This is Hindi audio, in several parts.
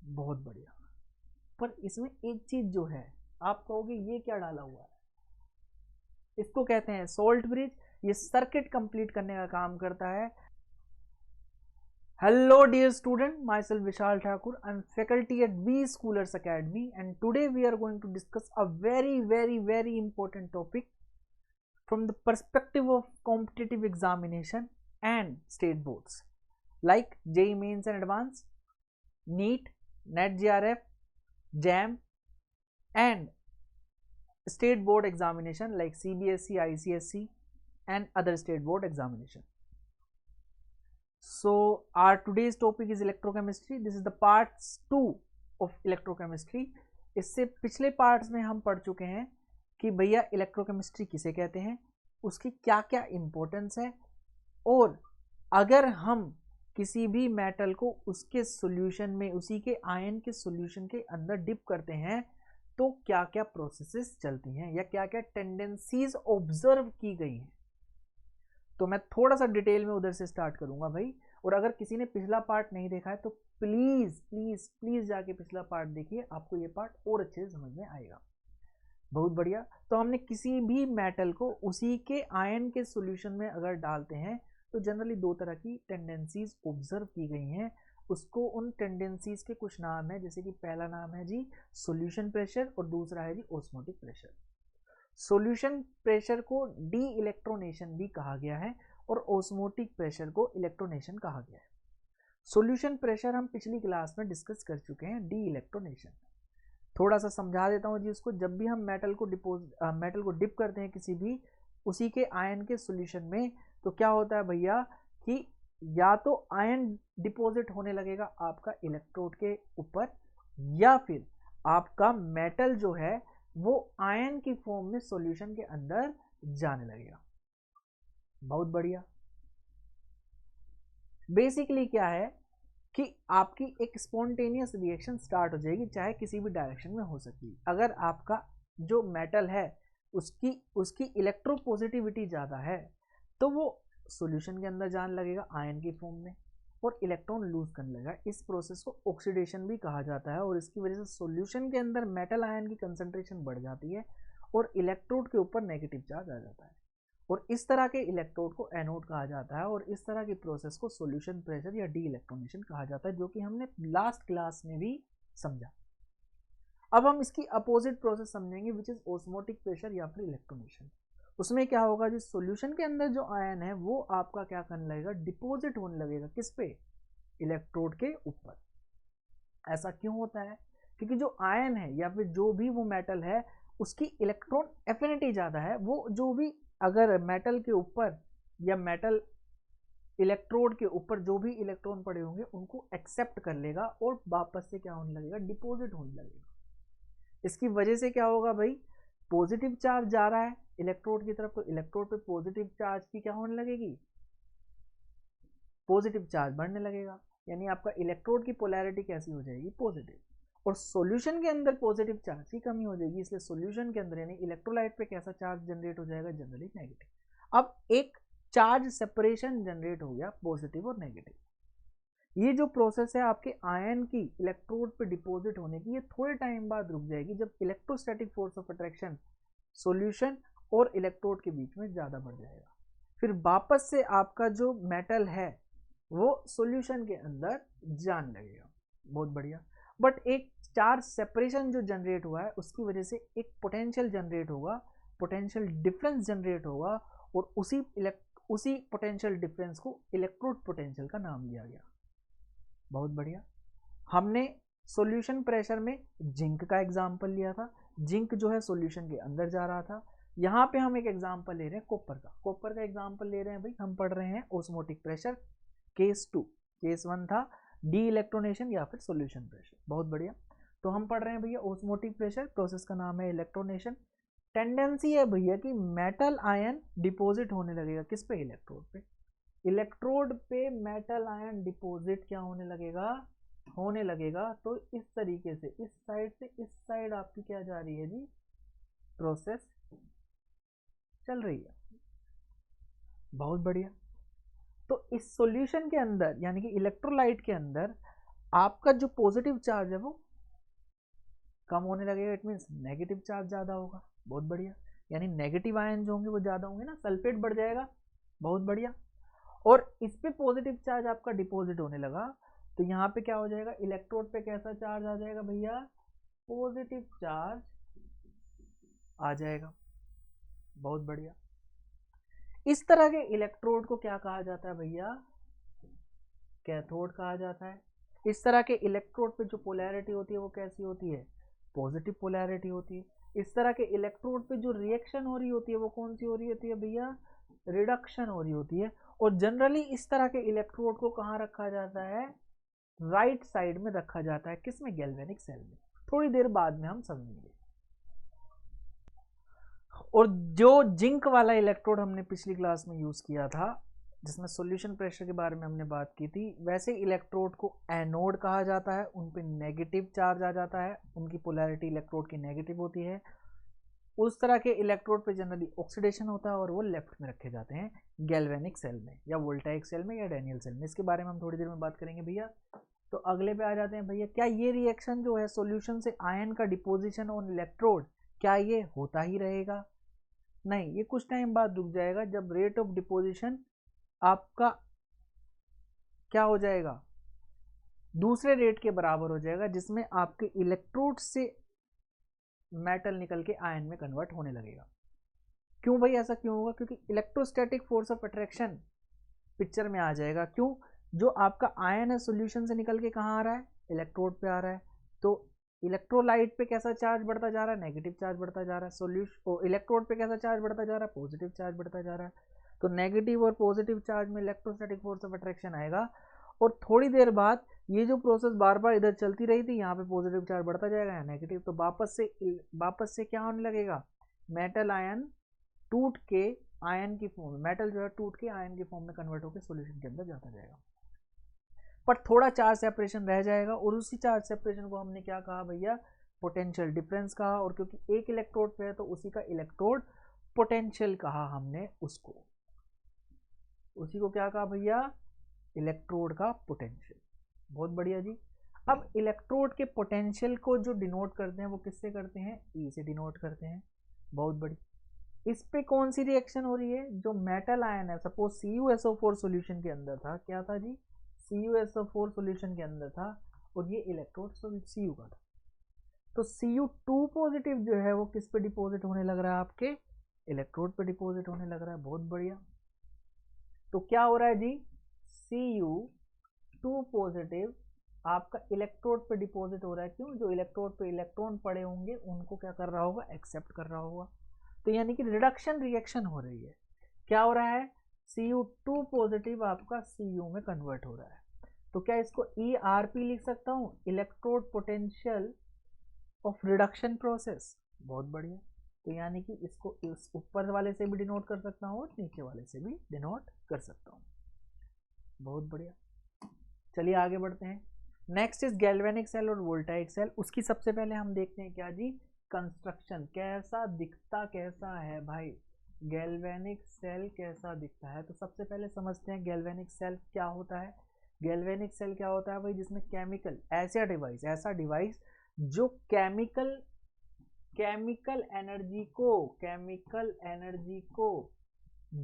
बहुत बढ़िया। पर इसमें एक चीज जो है, आप कहोगे ये क्या डाला हुआ है, इसको कहते हैं सोल्ट ब्रिज। ये सर्किट कंप्लीट करने का काम करता है। Hello dear student, myself Vishal Thakur. I'm faculty at V Schoolers Academy, and today we are going to discuss a very important topic from the perspective of competitive examination and state boards like JEE Mains and Advanced, NEET, NET JRF, JAM, and state board examination like CBSE, ICSE, and other state board examination. So our today's topic is electrochemistry. This is the parts 2 of electrochemistry. इससे पिछले पार्ट्स में हम पढ़ चुके हैं कि भैया इलेक्ट्रोकेमिस्ट्री किसे कहते हैं, उसकी क्या क्या इंपॉर्टेंस है, और अगर हम किसी भी मेटल को उसके सॉल्यूशन में, उसी के आयन के सॉल्यूशन के अंदर डिप करते हैं तो क्या क्या प्रोसेसेस चलती हैं या क्या क्या टेंडेंसीज ऑब्जर्व की गई हैं। तो मैं थोड़ा सा डिटेल में उधर से स्टार्ट करूंगा भाई। और अगर किसी ने पिछला पार्ट नहीं देखा है तो प्लीज प्लीज प्लीज जाके पिछला पार्ट देखिए, आपको ये पार्ट और अच्छे से समझ में आएगा। बहुत बढ़िया। तो हमने किसी भी मेटल को उसी के आयन के सॉल्यूशन में अगर डालते हैं तो जनरली दो तरह की टेंडेंसीज ऑब्जर्व की गई हैं। उसको, उन टेंडेंसीज के कुछ नाम है, जैसे कि पहला नाम है जी सॉल्यूशन प्रेशर और दूसरा है जी ऑस्मोटिक प्रेशर। सॉल्यूशन प्रेशर को डी इलेक्ट्रोनेशन भी कहा गया है और ऑस्मोटिक प्रेशर को इलेक्ट्रोनेशन कहा गया है। सॉल्यूशन प्रेशर हम पिछली क्लास में डिस्कस कर चुके हैं, डी इलेक्ट्रोनेशन। थोड़ा सा समझा देता हूँ जी उसको। जब भी हम मेटल को डिप करते हैं किसी भी उसी के आयन के सॉल्यूशन में, तो क्या होता है भैया कि या तो आयन डिपॉजिट होने लगेगा आपका इलेक्ट्रोड के ऊपर, या फिर आपका मेटल जो है वो आयन की फॉर्म में सॉल्यूशन के अंदर जाने लगेगा। बहुत बढ़िया। बेसिकली क्या है कि आपकी एक स्पॉन्टेनियस रिएक्शन स्टार्ट हो जाएगी, चाहे किसी भी डायरेक्शन में हो सकती है। अगर आपका जो मेटल है उसकी इलेक्ट्रोपॉजिटिविटी ज़्यादा है तो वो सॉल्यूशन के अंदर जाने लगेगा आयन की फॉर्म में और इलेक्ट्रॉन लूज करने लगेगा। इस प्रोसेस को ऑक्सीडेशन भी कहा जाता है और इसकी वजह से सॉल्यूशन के अंदर मेटल आयन की कंसंट्रेशन बढ़ जाती है और इलेक्ट्रोड के ऊपर नेगेटिव चार्ज आ जाता है, और इस तरह के इलेक्ट्रोड को एनोड कहा जाता है, और इस तरह की प्रोसेस को सॉल्यूशन प्रेशर या डी इलेक्ट्रोनेशन कहा जाता है, जो कि हमने लास्ट क्लास में भी समझा। अब हम इसकी अपोजिट प्रोसेस समझेंगे, विच इज ऑस्मोटिक प्रेशर या फिर इलेक्ट्रोनेशन। उसमें क्या होगा, जिस सॉल्यूशन के अंदर जो आयन है वो आपका क्या करने लगेगा, डिपॉजिट होने लगेगा। किस पे? इलेक्ट्रोड के ऊपर। ऐसा क्यों होता है? क्योंकि जो आयन है या फिर जो भी वो मेटल है उसकी इलेक्ट्रॉन एफिनिटी ज़्यादा है। वो जो भी, अगर मेटल के ऊपर या मेटल इलेक्ट्रोड के ऊपर जो भी इलेक्ट्रॉन पड़े होंगे उनको एक्सेप्ट कर लेगा और वापस से क्या होने लगेगा, डिपॉजिट होने लगेगा। इसकी वजह से क्या होगा भाई, पॉजिटिव चार्ज जा रहा है इलेक्ट्रोड की तरफ, तो इलेक्ट्रोड पे पॉजिटिव चार्ज की क्या होने लगेगी, पॉजिटिव चार्ज बढ़ने लगेगा। यानी आपका इलेक्ट्रोड की पोलैरिटी कैसी हो जाएगी, पॉजिटिव। और सॉल्यूशन के अंदर पॉजिटिव चार्ज की कमी हो जाएगी, इसलिए सॉल्यूशन के अंदर यानी इलेक्ट्रोलाइट पे कैसा चार्ज जनरेट हो जाएगा, जनरली नेगेटिव। अब एक चार्ज सेपरेशन जनरेट हो गया, पॉजिटिव और नेगेटिव। ये जो प्रोसेस है आपके आयन की इलेक्ट्रोड पे डिपॉजिट होने की, ये थोड़े टाइम बाद रुक जाएगी जब electrostatic force of attraction solution और इलेक्ट्रोड के बीच में ज़्यादा बढ़ जाएगा। फिर वापस से आपका जो मेटल है वो सॉल्यूशन के अंदर जाने लगेगा। बहुत बढ़िया। बट एक चार्ज सेपरेशन जो जनरेट हुआ है उसकी वजह से एक पोटेंशियल जनरेट होगा, पोटेंशियल डिफरेंस जनरेट होगा, और उसी पोटेंशियल डिफरेंस को इलेक्ट्रोड पोटेंशियल का नाम दिया गया। बहुत बढ़िया। हमने सॉल्यूशन प्रेशर में जिंक का एग्जांपल लिया था। जिंक जो है सॉल्यूशन के अंदर जा रहा था। यहाँ पे हम एक एग्जांपल ले रहे हैं कॉपर का। कॉपर का एग्जांपल ले रहे हैं भाई, हम पढ़ रहे हैं ऑस्मोटिक प्रेशर केस 2। केस 1 था डी इलेक्ट्रोनेशन या फिर सॉल्यूशन प्रेशर। बहुत बढ़िया। तो हम पढ़ रहे हैं भैया ऑस्मोटिक प्रेशर, प्रोसेस का नाम है इलेक्ट्रोनेशन। टेंडेंसी है भैया कि मेटल आयन डिपॉजिट होने लगेगा किस पे, इलेक्ट्रोड पे। इलेक्ट्रोड पे मेटल आयन डिपॉजिट क्या होने लगेगा। तो इस तरीके से इस साइड से इस साइड आपकी क्या जा रही है जी, प्रोसेस चल रही है। बहुत बढ़िया। तो इस सॉल्यूशन के अंदर यानी कि इलेक्ट्रोलाइट के अंदर आपका जो पॉजिटिव चार्ज है वो कम होने लगेगा, इट मीन्स नेगेटिव चार्ज ज़्यादा होगा। बहुत बढ़िया, यानी नेगेटिव आयन जो होंगे वो ज़्यादा होंगे ना, सल्फेट बढ़ जाएगा। बहुत बढ़िया। और इस पे पॉजिटिव चार्ज आपका डिपॉजिट होने लगा, तो यहाँ पे क्या हो जाएगा, इलेक्ट्रोड पे कैसा चार्ज आ जाएगा भैया, पॉजिटिव चार्ज आ जाएगा। बहुत बढ़िया। इस तरह के इलेक्ट्रोड को क्या कहा जाता है भैया, कैथोड कहा जाता है। इस तरह के इलेक्ट्रोड पे जो पोलैरिटी होती है वो कैसी होती है, पॉजिटिव पोलैरिटी होती है। इस तरह के इलेक्ट्रोड पे जो रिएक्शन हो रही होती है वो कौन सी हो रही होती है भैया, रिडक्शन हो रही होती है। और जनरली इस तरह के इलेक्ट्रोड को कहाँ रखा जाता है, राइट साइड में रखा जाता है। किसमें, गैल्वेनिक सेल में। थोड़ी देर बाद में हम समझेंगे। और जो जिंक वाला इलेक्ट्रोड हमने पिछली क्लास में यूज किया था, जिसमें सॉल्यूशन प्रेशर के बारे में हमने बात की थी, वैसे इलेक्ट्रोड को एनोड कहा जाता है। उन पे नेगेटिव चार्ज आ जाता है, उनकी पोलैरिटी इलेक्ट्रोड की नेगेटिव होती है। उस तरह के इलेक्ट्रोड पे जनरली ऑक्सीडेशन होता है और वो लेफ्ट में रखे जाते हैं गैल्वेनिक सेल में, या वोल्टाइक सेल में, या डैनियल सेल में। इसके बारे में हम थोड़ी देर में बात करेंगे भैया। तो अगले पे आ जाते हैं भैया, क्या ये रिएक्शन जो है सॉल्यूशन से आयन का डिपोजिशन ऑन इलेक्ट्रोड, क्या ये होता ही रहेगा, नहीं, ये कुछ टाइम बाद रुक जाएगा, जब रेट ऑफ डिपोजिशन आपका क्या हो जाएगा, दूसरे रेट के बराबर हो जाएगा, जिसमें आपके इलेक्ट्रोड से मेटल निकल के आयन में कन्वर्ट होने लगेगा। क्यों भाई ऐसा क्यों होगा, क्योंकि electrostatic force of attraction picture में आ जाएगा। क्यों, जो आपका आयन है सॉल्यूशन से निकल के कहाँ आ रहा है, इलेक्ट्रोड पे आ रहा है। तो इलेक्ट्रोलाइट पे कैसा चार्ज बढ़ता जा रहा है, नेगेटिव चार्ज बढ़ता जा रहा है। सॉल्यूशन इलेक्ट्रोड पे कैसा चार्ज बढ़ता जा रहा है, पॉजिटिव चार्ज बढ़ता जा रहा है। तो नेगेटिव और पॉजिटिव चार्ज में इलेक्ट्रोस्टैटिक फोर्स ऑफ अट्रैक्शन आएगा। और थोड़ी देर बाद ये जो प्रोसेस बार बार इधर चलती रही थी, यहाँ पे पॉजिटिव चार्ज बढ़ता जाएगा या नेगेटिव, तो वापस से क्या होने लगेगा, मेटल आयन टूट के आयन की फॉर्म में, मेटल जो है टूट के आयन की फॉर्म में कन्वर्ट होकर सॉल्यूशन के अंदर जाता जाएगा। पर थोड़ा चार्ज सेपरेशन रह जाएगा, और उसी चार्ज सेपरेशन को हमने क्या कहा भैया, पोटेंशियल डिफरेंस कहा। और क्योंकि एक इलेक्ट्रोड पे है तो उसी का इलेक्ट्रोड पोटेंशियल कहा हमने उसको, उसी को क्या कहा भैया, इलेक्ट्रोड का पोटेंशियल। बहुत बढ़िया जी। अब इलेक्ट्रोड के पोटेंशियल को जो डिनोट करते हैं वो किससे करते हैं, ई से डिनोट करते हैं। बहुत बड़ी। इस पे कौन सी रिएक्शन हो रही है, जो मेटल आयन है, सपोज CuSO4 सॉल्यूशन के अंदर था, क्या था जी, CuSO4 सॉल्यूशन के अंदर था, और ये इलेक्ट्रोड Cu का था। तो Cu2 पॉजिटिव जो है वो किस पे डिपॉजिट होने लग रहा है, आपके इलेक्ट्रोड पे डिपॉजिट होने लग रहा है। बहुत बढ़िया। तो क्या हो रहा है जी, Cu2 पॉजिटिव आपका इलेक्ट्रोड पे डिपॉजिट हो रहा है। क्यों, जो इलेक्ट्रोड पे इलेक्ट्रॉन पड़े होंगे उनको क्या कर रहा होगा, एक्सेप्ट कर रहा होगा। तो यानी कि रिडक्शन रिएक्शन हो रही है। क्या हो रहा है, Cu2 पॉजिटिव आपका Cu में कन्वर्ट हो रहा है। तो क्या इसको ERP लिख सकता हूं, electrode potential of reduction process. बहुत बढ़िया। तो यानी कि इसको इस ऊपर वाले से भी डिनोट कर सकता हूँ और नीचे वाले से भी डिनोट कर सकता हूँ। बहुत बढ़िया। चलिए आगे बढ़ते हैं। नेक्स्ट इज गैल्वेनिक सेल और वोल्टाइक सेल। उसकी सबसे पहले हम देखते हैं क्या जी, कंस्ट्रक्शन, कैसा दिखता कैसा है भाई, गैल्वेनिक सेल कैसा दिखता है। तो सबसे पहले समझते हैं गैल्वेनिक सेल क्या होता है। गैल्वेनिक सेल क्या होता है भाई, जिसमें केमिकल, ऐसा डिवाइस जो केमिकल एनर्जी को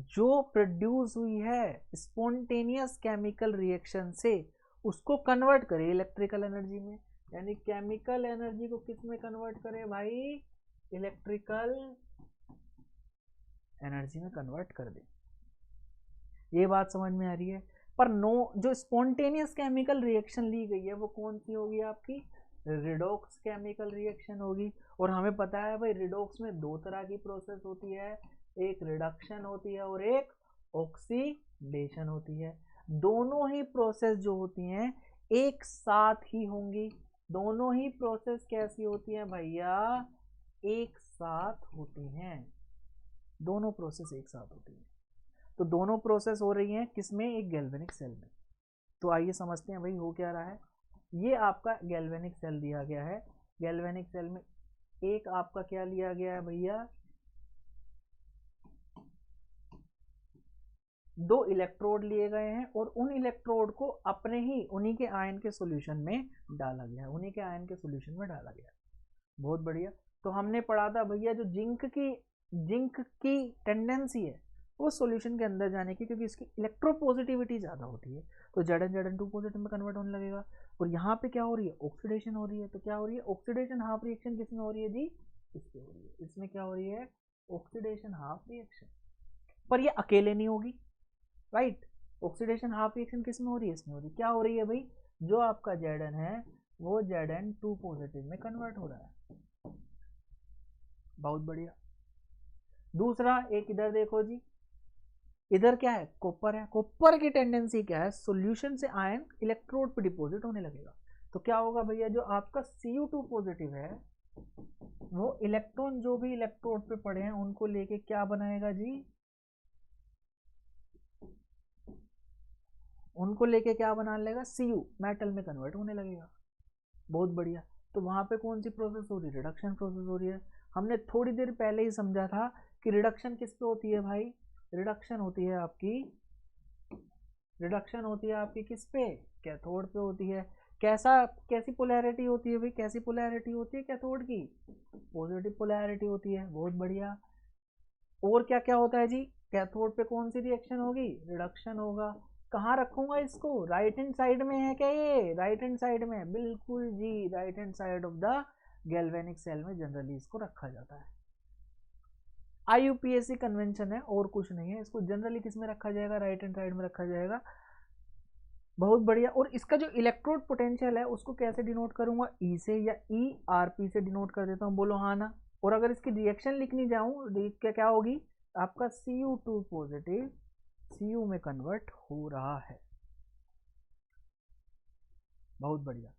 जो प्रोड्यूस हुई है स्पॉन्टेनियस केमिकल रिएक्शन से, उसको कन्वर्ट करे इलेक्ट्रिकल एनर्जी में। यानी केमिकल एनर्जी को किस में कन्वर्ट करे भाई, इलेक्ट्रिकल एनर्जी में कन्वर्ट कर दे। ये बात समझ में आ रही है। पर नो, जो स्पॉन्टेनियस केमिकल रिएक्शन ली गई है वो कौन सी होगी आपकी, रिडॉक्स केमिकल रिएक्शन होगी। और हमें पता है भाई रिडॉक्स में दो तरह की प्रोसेस होती है, एक रिडक्शन होती है और एक ऑक्सीडेशन होती है। दोनों ही प्रोसेस जो होती हैं एक साथ ही होंगी। दोनों ही प्रोसेस कैसी होती है भैया, एक साथ होती हैं। दोनों प्रोसेस एक साथ होती हैं। तो दोनों प्रोसेस हो रही हैं किसमें, एक गैल्वेनिक सेल में। तो आइए समझते हैं भाई हो क्या रहा है। ये आपका गैल्वेनिक सेल दिया गया है। गैल्वेनिक सेल में एक आपका क्या लिया गया है भैया, दो इलेक्ट्रोड लिए गए हैं और उन इलेक्ट्रोड को अपने ही उन्हीं के आयन के सॉल्यूशन में डाला गया है, उन्हीं के आयन के सॉल्यूशन में डाला गया है। बहुत बढ़िया। तो हमने पढ़ा था भैया जो जिंक की टेंडेंसी है वो सॉल्यूशन के अंदर जाने की, क्योंकि इसकी इलेक्ट्रोपॉजिटिविटी ज़्यादा होती है, तो Zn2 पॉजिटिव में कन्वर्ट होने लगेगा। और यहाँ पे क्या हो रही है, ऑक्सीडेशन हो रही है। तो क्या हो रही है, ऑक्सीडेशन हाफ रिएक्शन किसमें हो रही है जी, इसमें हो रही है। इसमें क्या हो रही है, ऑक्सीडेशन हाफ रिएक्शन। पर ये अकेले नहीं होगी, राइट। ऑक्सीडेशन हाफ रिएक्शन किसमें हो रही है, इसमें हो रही है। क्या हो रही है भाई, जो आपका Zn है वो Zn2 पॉजिटिव में कन्वर्ट हो रहा है। बहुत बढ़िया। दूसरा एक इधर देखो जी, इधर क्या है, कॉपर है। कॉपर की टेंडेंसी क्या है, सॉल्यूशन से आयन इलेक्ट्रोड पे डिपॉजिट होने लगेगा। तो क्या होगा भैया, जो आपका Cu2 पॉजिटिव है वो इलेक्ट्रॉन जो भी इलेक्ट्रोड पे पड़े हैं उनको लेके क्या बनाएगा जी, उनको लेके क्या बना लेगा, Cu मेटल में कन्वर्ट होने लगेगा। बहुत बढ़िया। तो वहां पे कौन सी प्रोसेस हो रही है, रिडक्शन प्रोसेस हो रही है। हमने थोड़ी देर पहले ही समझा था कि रिडक्शन किस पे होती है भाई, रिडक्शन होती है आपकी, रिडक्शन होती है आपकी किस पे, कैथोड पे होती है। कैसी पोलैरिटी होती है भाई, कैसी पोलैरिटी होती है कैथोड की, पॉजिटिव पोलैरिटी होती है। बहुत बढ़िया। और क्या क्या होता है जी, कैथोड पे कौन सी रिएक्शन होगी, रिडक्शन होगा। कहाँ रखूंगा इसको, राइट हैंड साइड में है क्या, ये राइट हैंड साइड में, बिल्कुल जी, right hand side of the galvanic cell में जनरली इसको रखा जाता है। IUPAC कन्वेंशन है और कुछ नहीं है। इसको जनरली किस में रखा जाएगा, राइट हैंड साइड में रखा जाएगा। बहुत बढ़िया। और इसका जो इलेक्ट्रोड पोटेंशियल है उसको कैसे डिनोट करूंगा, ई से या ERP से डिनोट कर देता हूँ, बोलो हाँ ना। और अगर इसकी रिएक्शन लिखनी जाऊं, क्या क्या होगी, आपका Cu2 पॉजिटिव Cu में कन्वर्ट हो रहा है। बहुत बढ़िया।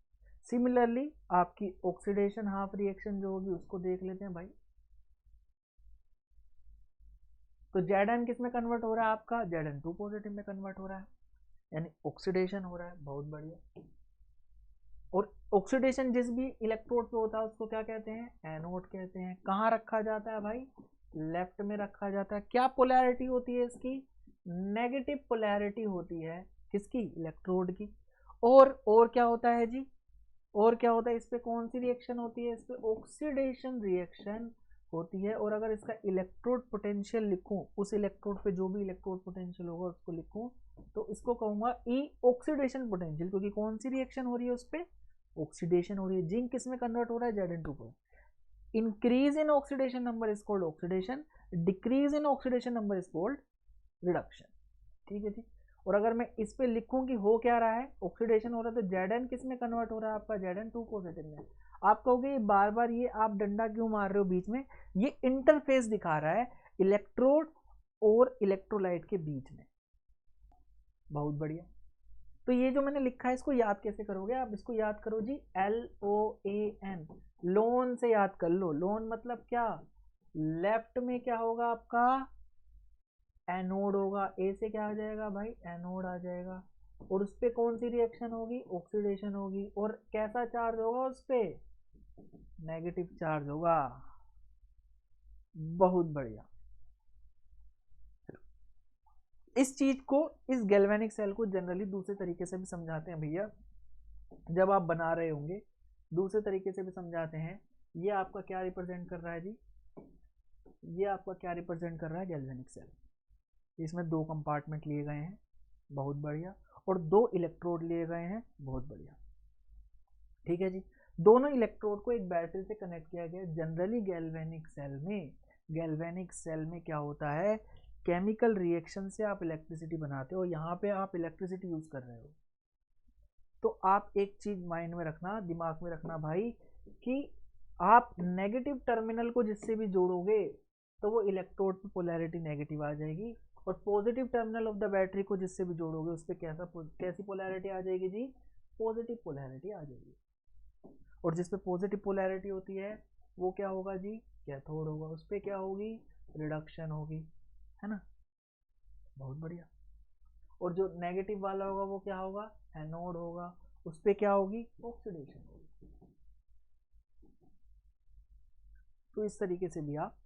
सिमिलरली आपकी ऑक्सीडेशन हाफ रिएक्शन जो होगी उसको देख लेते हैं भाई। तो Zn किस में कन्वर्ट हो रहा है आपका, Zn2 पॉजिटिव में कन्वर्ट हो रहा है, यानी ऑक्सीडेशन हो रहा है। बहुत बढ़िया। और ऑक्सीडेशन जिस भी इलेक्ट्रोड पे होता है उसको क्या कहते हैं, एनोड कहते हैं। कहाँ रखा जाता है भाई, लेफ्ट में रखा जाता है। क्या पोलैरिटी होती है इसकी, नेगेटिव पोलैरिटी होती है किसकी, इलेक्ट्रोड की। और क्या होता है जी, और क्या होता है, इस पे कौन सी रिएक्शन होती है, इस पे ऑक्सीडेशन रिएक्शन होती है। और अगर इसका इलेक्ट्रोड पोटेंशियल लिखूं, उस इलेक्ट्रोड पे जो भी इलेक्ट्रोड पोटेंशियल होगा उसको लिखूं, तो इसको कहूंगा ई ऑक्सीडेशन पोटेंशियल, क्योंकि कौन सी रिएक्शन हो रही है उस पे, ऑक्सीडेशन हो रही है। जिंक किस में कन्वर्ट हो रहा है, Zn2 को। Increase in oxidation number is called oxidation, decrease in oxidation number is called reduction. ठीक है, ठीक। और अगर मैं इस पे लिखूं कि हो क्या रहा है, ऑक्सीडेशन हो रहा है, तो Zn किस में कन्वर्ट हो रहा है आपका, Zn2 पॉजिटिव में। आप कहोगे बार बार ये आप डंडा क्यों मार रहे हो बीच में, ये इंटरफेस दिखा रहा है इलेक्ट्रोड और इलेक्ट्रोलाइट के बीच में। बहुत बढ़िया। तो ये जो मैंने लिखा है इसको याद कैसे करोगे आप, इसको याद करो जी, LOAN, लोन से याद कर लो। लोन मतलब क्या, लेफ्ट में क्या होगा आपका, एनोड होगा। ए से क्या आ जाएगा भाई, एनोड आ जाएगा। और उस पर कौन सी रिएक्शन होगी, ऑक्सीडेशन होगी। और कैसा चार्ज होगा उस पर, नेगेटिव चार्ज होगा। बहुत बढ़िया। इस चीज को, इस गैल्वेनिक सेल को जनरली दूसरे तरीके से भी समझाते हैं भैया, जब आप बना रहे होंगे दूसरे तरीके से भी समझाते हैं। ये आपका क्या रिप्रेजेंट कर रहा है जी, ये आपका क्या रिप्रेजेंट कर रहा है, गैल्वेनिक सेल। इसमें दो कंपार्टमेंट लिए गए हैं, बहुत बढ़िया, और दो इलेक्ट्रोड लिए गए हैं, बहुत बढ़िया। ठीक है जी। दोनों इलेक्ट्रोड को एक बैटरी से कनेक्ट किया गया। जनरली गैल्वेनिक सेल में क्या होता है, केमिकल रिएक्शन से आप इलेक्ट्रिसिटी बनाते हो, यहाँ पे आप इलेक्ट्रिसिटी यूज कर रहे हो। तो आप एक चीज माइंड में रखना, दिमाग में रखना भाई, कि आप नेगेटिव टर्मिनल को जिससे भी जोड़ोगे तो वो इलेक्ट्रोड पे पोलैरिटी नेगेटिव आ जाएगी, और positive terminal of the battery को जिससे भी जोड़ोगे उस पर कैसी पोलैरिटी आ जाएगी जी, पॉजिटिव पोलैरिटी आ जाएगी। और जिस पे पॉजिटिव पोलैरिटी होती है वो क्या होगा जी, कैथोड होगा। उस पर क्या होगी, रिडक्शन होगी, है ना। बहुत बढ़िया। और जो नेगेटिव वाला होगा वो क्या होगा, एनोड होगा। उस पर क्या होगी, ऑक्सीडेशन होगी। तो इस तरीके से भी आप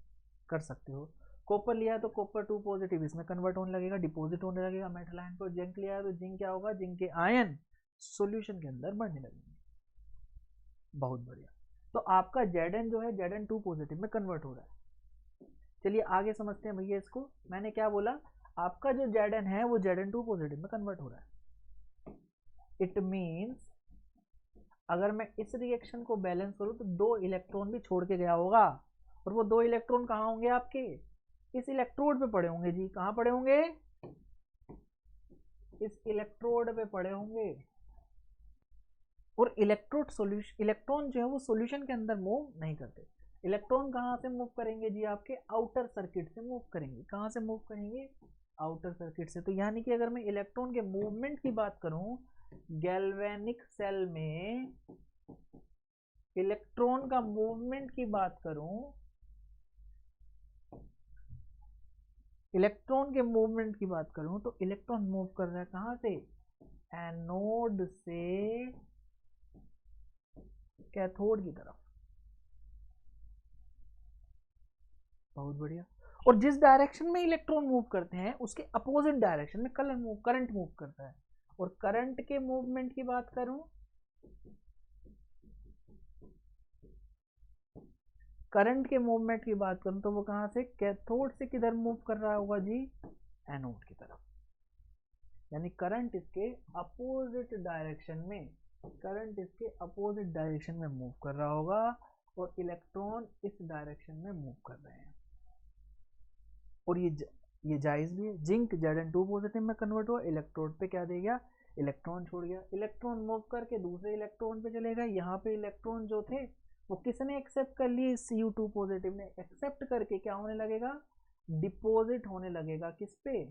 कर सकते हो। कॉपर लिया तो कॉपर 2 पॉजिटिव इसमें कन्वर्ट होने लगेगा, डिपॉजिट होने लगेगा मेटल आयन पर। जिंक लिया है तो जिंक क्या होगा, जिंक के आयन सॉल्यूशन के अंदर बढ़ने लगेंगे। बहुत बढ़िया। तो आपका Zn जो है Zn 2 पॉजिटिव में कन्वर्ट हो रहा है। चलिए आगे समझते हैं भैया इसको। मैंने क्या बोला, आपका जो Zn है वो Zn 2 पॉजिटिव में कन्वर्ट हो रहा है। इट मीन्स अगर मैं इस रिएक्शन को बैलेंस करूं तो 2 इलेक्ट्रॉन भी छोड़ के गया होगा, और वो 2 इलेक्ट्रॉन कहाँ होंगे आपके, इस इलेक्ट्रोड पे पड़े होंगे जी। कहाँ पड़े होंगे, इस इलेक्ट्रोड पे पड़े होंगे। और इलेक्ट्रॉन जो है वो सॉल्यूशन के अंदर मूव नहीं करते। इलेक्ट्रॉन कहाँ से मूव करेंगे जी, आपके आउटर सर्किट से मूव करेंगे। कहाँ से मूव करेंगे, आउटर सर्किट से। तो यानी कि अगर मैं इलेक्ट्रॉन के मूवमेंट की बात करूं, गैल्वेनिक सेल में इलेक्ट्रॉन का मूवमेंट की बात करूं, इलेक्ट्रॉन के मूवमेंट की बात करूं तो इलेक्ट्रॉन मूव कर रहा है कहां से, एनोड से कैथोड की तरफ। बहुत बढ़िया। और जिस डायरेक्शन में इलेक्ट्रॉन मूव करते हैं उसके अपोजिट डायरेक्शन में करंट मूव करता है। और करंट के मूवमेंट की बात करूं, करंट के मूवमेंट की बात करूं तो वो कहां से, कैथोड से किधर मूव कर रहा होगा जी, एनोड की तरफ। यानी करंट इसके अपोजिट डायरेक्शन में, करंट इसके अपोजिट डायरेक्शन में मूव कर रहा होगा, और इलेक्ट्रॉन इस डायरेक्शन में मूव कर रहे हैं। और ये जायज भी है। जिंक Zn2 पॉजिटिव में कन्वर्ट हुआ, इलेक्ट्रोड पे क्या दे गया, इलेक्ट्रॉन छोड़ गया। इलेक्ट्रॉन मूव करके दूसरे इलेक्ट्रॉन पे चलेगा। यहाँ पे इलेक्ट्रॉन जो थे वो किसने एक्सेप्ट कर लिए, Cu2 पॉजिटिव ने एक्सेप्ट करके क्या होने लगेगा, डिपॉजिट होने लगेगा किस पे,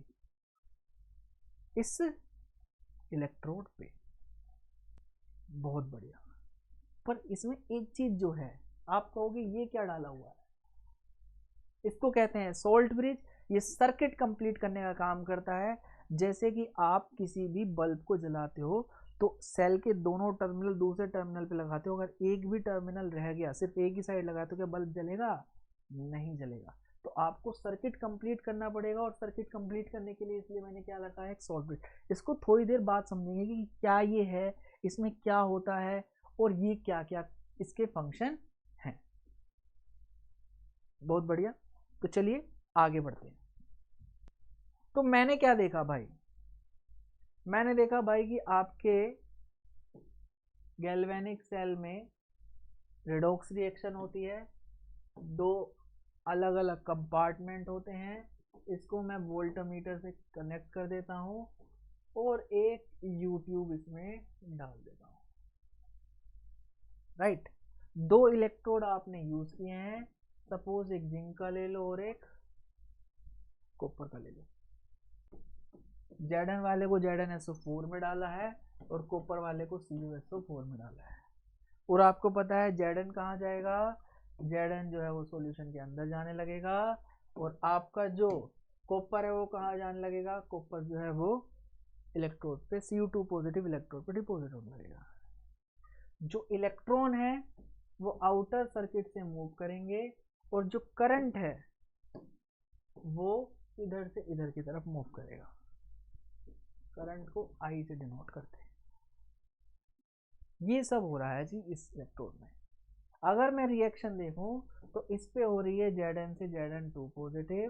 इस इलेक्ट्रोड पे। बहुत बढ़िया। पर इसमें एक चीज जो है, आप कहोगे ये क्या डाला हुआ है, इसको कहते हैं सोल्ट ब्रिज। ये सर्किट कंप्लीट करने का काम करता है। जैसे कि आप किसी भी बल्ब को जलाते हो तो सेल के दोनों टर्मिनल दूसरे टर्मिनल पे लगाते हो, अगर एक भी टर्मिनल रह गया, सिर्फ एक ही साइड लगाते हो, क्या बल्ब जलेगा, नहीं जलेगा। तो आपको सर्किट कंप्लीट करना पड़ेगा, और सर्किट कंप्लीट करने के लिए इसलिए मैंने क्या रखा है, एक सोल्ट ब्रिज। इसको थोड़ी देर बाद समझेंगे कि क्या ये है, इसमें क्या होता है, और ये क्या क्या इसके फंक्शन हैं। बहुत बढ़िया। तो चलिए आगे बढ़ते हैं। तो मैंने क्या देखा भाई, मैंने देखा भाई कि आपके गैल्वेनिक सेल में रेडॉक्स रिएक्शन होती है। 2 अलग अलग कंपार्टमेंट होते हैं। इसको मैं वोल्टमीटर से कनेक्ट कर देता हूं, और एक यूट्यूब इसमें डाल देता हूं। राइट। 2 इलेक्ट्रोड आपने यूज किए हैं। सपोज एक जिंक का ले लो और एक कॉपर का ले लो। Zn वाले को ZnSO4 में डाला है, और कॉपर वाले को CuSO4 में डाला है। और आपको पता है Zn कहाँ जाएगा, Zn जो है वो सॉल्यूशन के अंदर जाने लगेगा, और आपका जो कॉपर है वो कहाँ जाने लगेगा, कॉपर जो है वो इलेक्ट्रोड पे, Cu2 पॉजिटिव इलेक्ट्रोड पे डिपॉजिट होने लगेगा। जो इलेक्ट्रॉन है वो आउटर सर्किट से मूव करेंगे, और जो करंट है वो इधर से इधर की तरफ मूव करेगा। करंट को I से डिनोट करते हैं। ये सब हो रहा है जी इस इलेक्ट्रोड में। अगर मैं रिएक्शन देखूं तो इस पे हो रही है Zn से Zn2 पॉजिटिव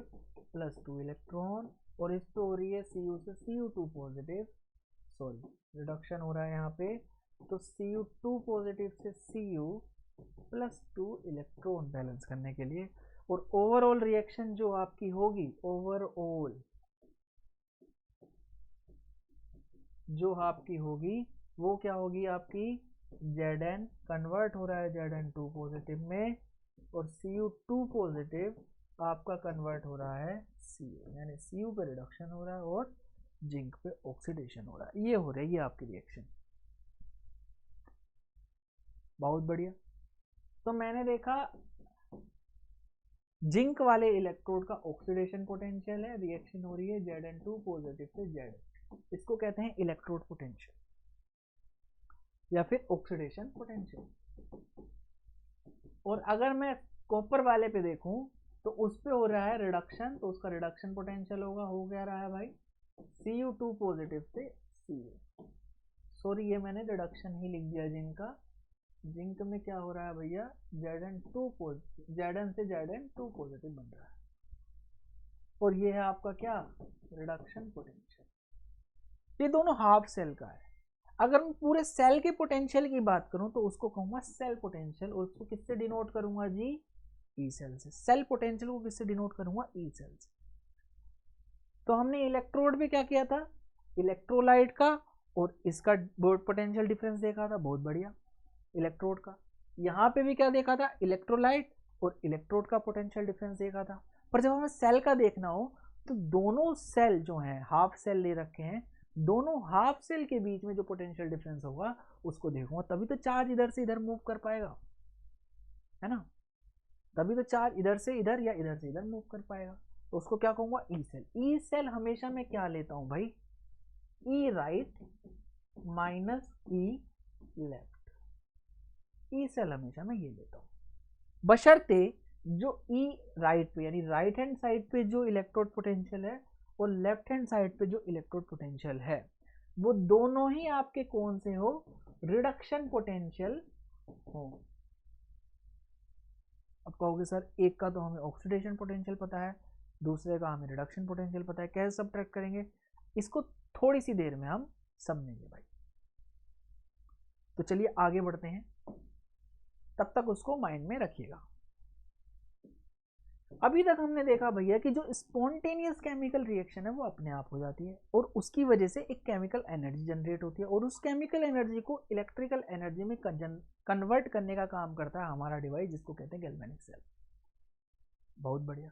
प्लस 2 इलेक्ट्रॉन, और इस पे हो रही है Cu से Cu2 पॉजिटिव, सॉरी रिडक्शन हो रहा है यहाँ पे। तो Cu2 पॉजिटिव से Cu प्लस 2 इलेक्ट्रॉन बैलेंस करने के लिए। और ओवरऑल रिएक्शन जो आपकी होगी, ओवरऑल जो आपकी होगी वो क्या होगी, आपकी Zn कन्वर्ट हो रहा है Zn2 पॉजिटिव में, और Cu2 पॉजिटिव आपका कन्वर्ट हो रहा है Cu, यानी Cu पे रिडक्शन हो रहा है और जिंक पे ऑक्सीडेशन हो रहा है। ये हो रही है आपकी रिएक्शन। बहुत बढ़िया। तो मैंने देखा जिंक वाले इलेक्ट्रोड का ऑक्सीडेशन पोटेंशियल है, रिएक्शन हो रही है Zn2 पॉजिटिव से Zn, इसको कहते हैं इलेक्ट्रोड पोटेंशियल या फिर ऑक्सीडेशन पोटेंशियल। और अगर मैं कॉपर वाले पे देखूं तो उस पे हो रहा है रिडक्शन, तो उसका रिडक्शन पोटेंशियल होगा, हो क्या रहा है भाई, Cu2 पॉजिटिव से Cu। सॉरी ये मैंने रिडक्शन ही लिख दिया जिंक का। जिंक में क्या हो रहा है भैया, Zn2 पॉजिटिव, Zn से Zn2 पॉजिटिव बन रहा है, और ये है आपका क्या, रिडक्शन पोटेंशियल। ये दोनों हाफ सेल का है। अगर मैं पूरे सेल के पोटेंशियल की बात करूं तो उसको कहूंगा सेल पोटेंशियल, और उसको किससे डिनोट करूंगा जी, ई सेल से। सेल पोटेंशियल को किससे डिनोट करूंगा, ई सेल से। तो हमने इलेक्ट्रोड में क्या किया था, इलेक्ट्रोलाइट का और इसका पोटेंशियल डिफरेंस देखा था, बहुत बढ़िया। इलेक्ट्रोड का यहाँ पे भी क्या देखा था, इलेक्ट्रोलाइट और इलेक्ट्रोड का पोटेंशियल डिफरेंस देखा था। पर जब हमें सेल का देखना हो तो दोनों सेल जो हैं हाफ सेल ले रखे हैं, दोनों हाफ सेल के बीच में जो पोटेंशियल डिफरेंस होगा उसको देखूंगा, तभी तो चार्ज इधर से इधर मूव कर पाएगा, है ना, तभी तो चार्ज इधर से इधर या इधर से इधर मूव कर पाएगा। तो उसको क्या कहूंगा, ई सेल। ई सेल हमेशा मैं क्या लेता हूं भाई, ई राइट माइनस ई लेफ्ट। ई सेल हमेशा मैं ये लेता हूं, बशर्ते जो ई राइट पे यानी राइट हैंड साइड पे जो इलेक्ट्रोड पोटेंशियल है और लेफ्ट हैंड साइड पे जो इलेक्ट्रोड पोटेंशियल है वो दोनों ही आपके कौन से हो, रिडक्शन पोटेंशियल हो। अब कहोगे सर एक का तो हमें ऑक्सीडेशन पोटेंशियल पता है, दूसरे का हमें रिडक्शन पोटेंशियल पता है, कैसे सब्ट्रैक्ट करेंगे, इसको थोड़ी सी देर में हम समझेंगे भाई। तो चलिए आगे बढ़ते हैं, तब तक उसको माइंड में रखिएगा। अभी तक हमने देखा भैया कि जो स्पॉन्टेनियस केमिकल रिएक्शन है वो अपने आप हो जाती है और उसकी वजह से एक केमिकल एनर्जी जनरेट होती है, और उस केमिकल एनर्जी को इलेक्ट्रिकल एनर्जी में कन्वर्ट करने का काम करता है हमारा डिवाइस जिसको कहते हैं गैल्वेनिक सेल। बहुत बढ़िया।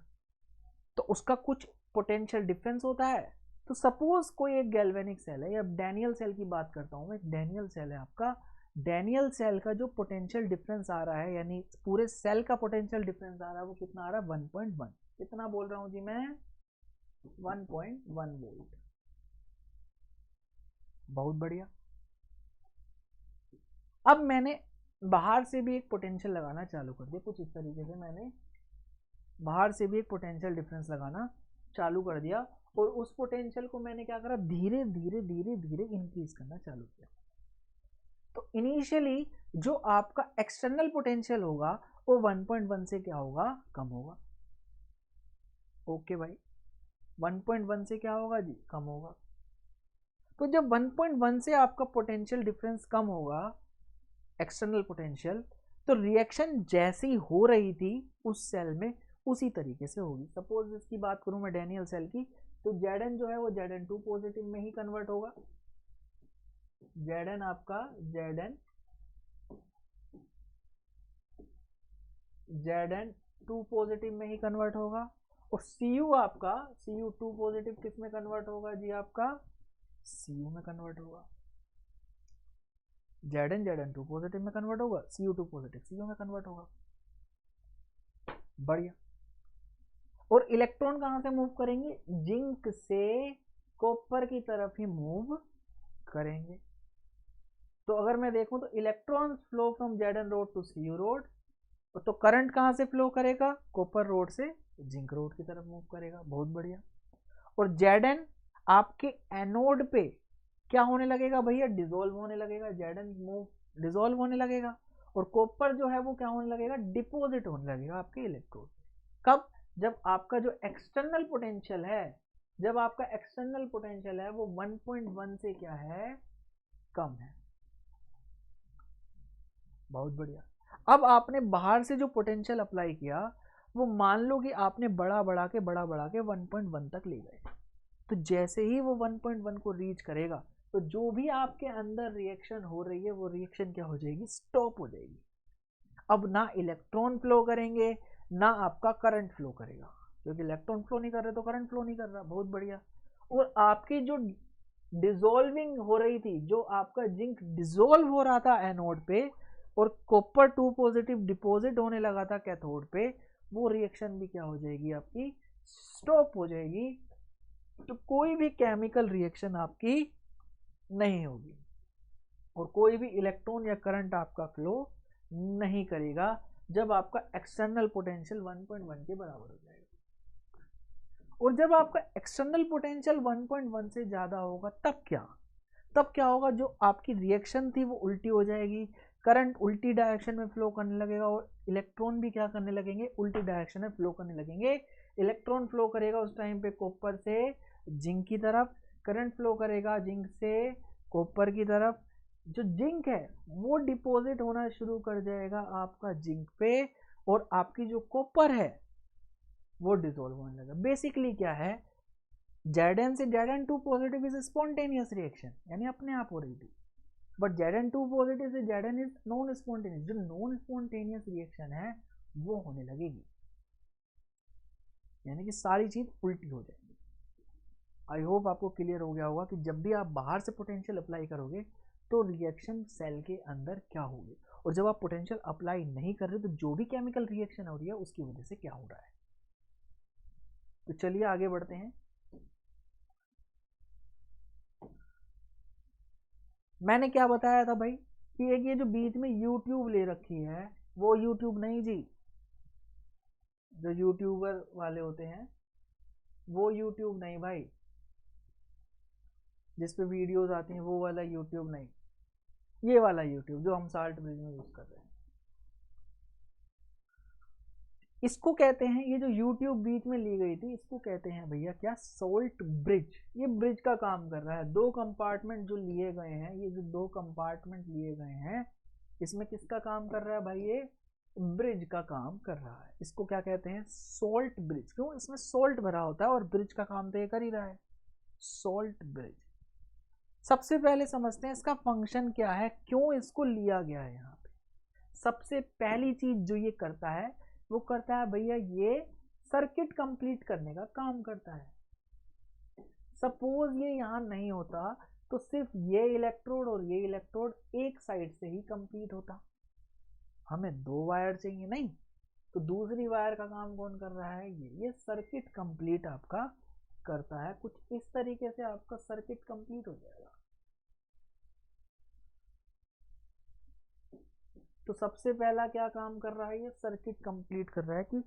तो उसका कुछ पोटेंशियल डिफरेंस होता है। तो सपोज कोई एक गैल्वेनिक सेल है, या डैनियल सेल की बात करता हूं मैं, एक डैनियल सेल है आपका, डैनियल सेल का जो पोटेंशियल डिफरेंस आ रहा है यानी पूरे सेल का पोटेंशियल डिफरेंस आ रहा है वो कितना आ रहा है, 1.1। कितना बोल रहा हूं जी मैं, 1.1 वोल्ट। बहुत बढ़िया। अब मैंने बाहर से भी एक पोटेंशियल लगाना चालू कर दिया, कुछ इस तरीके से मैंने बाहर से भी एक पोटेंशियल डिफरेंस लगाना चालू कर दिया, और उस पोटेंशियल को मैंने क्या करा, धीरे धीरे धीरे धीरे इंक्रीज करना चालू किया। तो इनिशियली जो आपका एक्सटर्नल पोटेंशियल होगा वो 1.1 से क्या होगा, कम होगा। ओके भाई, 1.1 से क्या होगा जी, कम होगा। तो जब 1.1 से आपका पोटेंशियल डिफरेंस कम होगा एक्सटर्नल पोटेंशियल, तो रिएक्शन जैसी हो रही थी उस सेल में उसी तरीके से होगी। सपोज इसकी बात करूं मैं डैनियल सेल की, तो Zn जो है वो Zn2 पॉजिटिव में ही कन्वर्ट होगा। Zn आपका Zn2 पॉजिटिव में ही कन्वर्ट होगा, और Cu आपका Cu2 पॉजिटिव किस में कन्वर्ट होगा जी, आपका Cu में कन्वर्ट होगा। Zn2 पॉजिटिव में कन्वर्ट होगा, Cu2 पॉजिटिव Cu में कन्वर्ट होगा। बढ़िया। और इलेक्ट्रॉन कहां से मूव करेंगे, जिंक से कॉपर की तरफ ही मूव करेंगे। तो अगर मैं देखूं तो electrons flow from Zn rod to Cu rod, तो करंट कहां से फ्लो करेगा, कॉपर रोड से जिंक रोड की तरफ मूव करेगा। बहुत बढ़िया। और Zn आपके एनोड पे क्या होने लगेगा भैया, डिसॉल्व होने लगेगा। Zn मूव डिसॉल्व होने लगेगा, और कॉपर जो है वो क्या होने लगेगा, डिपॉजिट होने लगेगा आपके इलेक्ट्रोड। कब, जब आपका जो एक्सटर्नल पोटेंशियल है, जब आपका एक्सटर्नल पोटेंशियल है वो 1.1 से क्या है, कम है। बहुत बढ़िया। अब आपने बाहर से जो पोटेंशियल अप्लाई किया वो मान लो कि आपने बड़ा बढ़ा के 1.1 तक ले गए, तो जैसे ही वो 1.1 को रीच करेगा तो जो भी आपके अंदर रिएक्शन हो रही है वो रिएक्शन क्या हो जाएगी, स्टॉप हो जाएगी। अब ना इलेक्ट्रॉन फ्लो करेंगे ना आपका करंट फ्लो करेगा, क्योंकि इलेक्ट्रॉन फ्लो नहीं कर रहे तो करंट फ्लो नहीं कर रहा। बहुत बढ़िया। और आपकी जो डिसॉल्विंग हो रही थी, जो आपका जिंक डिसॉल्व हो रहा था एनोड पे और कॉपर 2 पॉजिटिव डिपॉजिट होने लगा था कैथोड पे, वो रिएक्शन भी क्या हो जाएगी, आपकी स्टॉप हो जाएगी। तो कोई भी केमिकल रिएक्शन आपकी नहीं होगी और कोई भी इलेक्ट्रॉन या करंट आपका फ्लो नहीं करेगा, जब आपका एक्सटर्नल पोटेंशियल 1.1 के बराबर हो जाएगा। और जब आपका एक्सटर्नल पोटेंशियल 1.1 से ज़्यादा होगा तब क्या होगा, जो आपकी रिएक्शन थी वो उल्टी हो जाएगी, करंट उल्टी डायरेक्शन में फ्लो करने लगेगा और इलेक्ट्रॉन भी क्या करने लगेंगे, उल्टी डायरेक्शन में फ्लो करने लगेंगे। इलेक्ट्रॉन फ्लो करेगा उस टाइम पे कॉपर से जिंक की तरफ, करंट फ्लो करेगा जिंक से कॉपर की तरफ। जो जिंक है वो डिपॉजिट होना शुरू कर जाएगा आपका जिंक पे, और आपकी जो कॉपर है वो डिसॉल्व होने लगेगा। बेसिकली क्या है, Zn से Zn2 positive is spontaneous reaction, यानी अपने आप हो रही थी, बट Zn2 पॉजिटिव से Zn इज नॉन स्पॉन्टेनियस। जो नॉन स्पॉन्टेनियस रिएक्शन है वो होने लगेगी, यानी कि सारी चीज उल्टी हो जाएगी। आई होप आपको क्लियर हो गया होगा कि जब भी आप बाहर से पोटेंशियल अप्लाई करोगे तो रिएक्शन सेल के अंदर क्या होगी, और जब आप पोटेंशियल अप्लाई नहीं कर रहे तो जो भी केमिकल रिएक्शन हो रही है उसकी वजह से क्या हो रहा है। तो चलिए आगे बढ़ते हैं। मैंने क्या बताया था भाई कि एक ये जो बीच में YouTube ले रखी है वो YouTube नहीं जी, जो यूट्यूबर वाले होते हैं वो YouTube नहीं भाई, जिस पे वीडियोस आती हैं वो वाला YouTube नहीं, ये वाला YouTube जो हम साल्ट ब्रिज में यूज कर रहे हैं। इसको कहते हैं, ये जो YouTube बीच में ली गई थी इसको कहते हैं भैया क्या, सोल्ट ब्रिज। ये ब्रिज का काम कर रहा है। दो कंपार्टमेंट जो लिए गए हैं, ये जो दो कंपार्टमेंट लिए गए हैं इसमें किसका काम कर रहा है भाई, ये ब्रिज का काम कर रहा है। इसको क्या कहते हैं, सोल्ट ब्रिज। क्यों, इसमें सोल्ट भरा होता है और ब्रिज का काम तो ये कर ही रहा है, सोल्ट ब्रिज। सबसे पहले समझते हैं इसका फंक्शन क्या है, क्यों इसको लिया गया है यहाँ पे। सबसे पहली चीज जो ये करता है वो करता है भैया, ये सर्किट कंप्लीट करने का काम करता है। सपोज ये यहाँ नहीं होता तो सिर्फ ये इलेक्ट्रोड और ये इलेक्ट्रोड एक साइड से ही कंप्लीट होता, हमें दो वायर चाहिए नहीं, तो दूसरी वायर का काम कौन कर रहा है, ये सर्किट कंप्लीट आपका करता है। कुछ इस तरीके से आपका सर्किट कंप्लीट हो जाएगा। तो सबसे पहला क्या काम कर रहा है, ये सर्किट कंप्लीट कर रहा है कि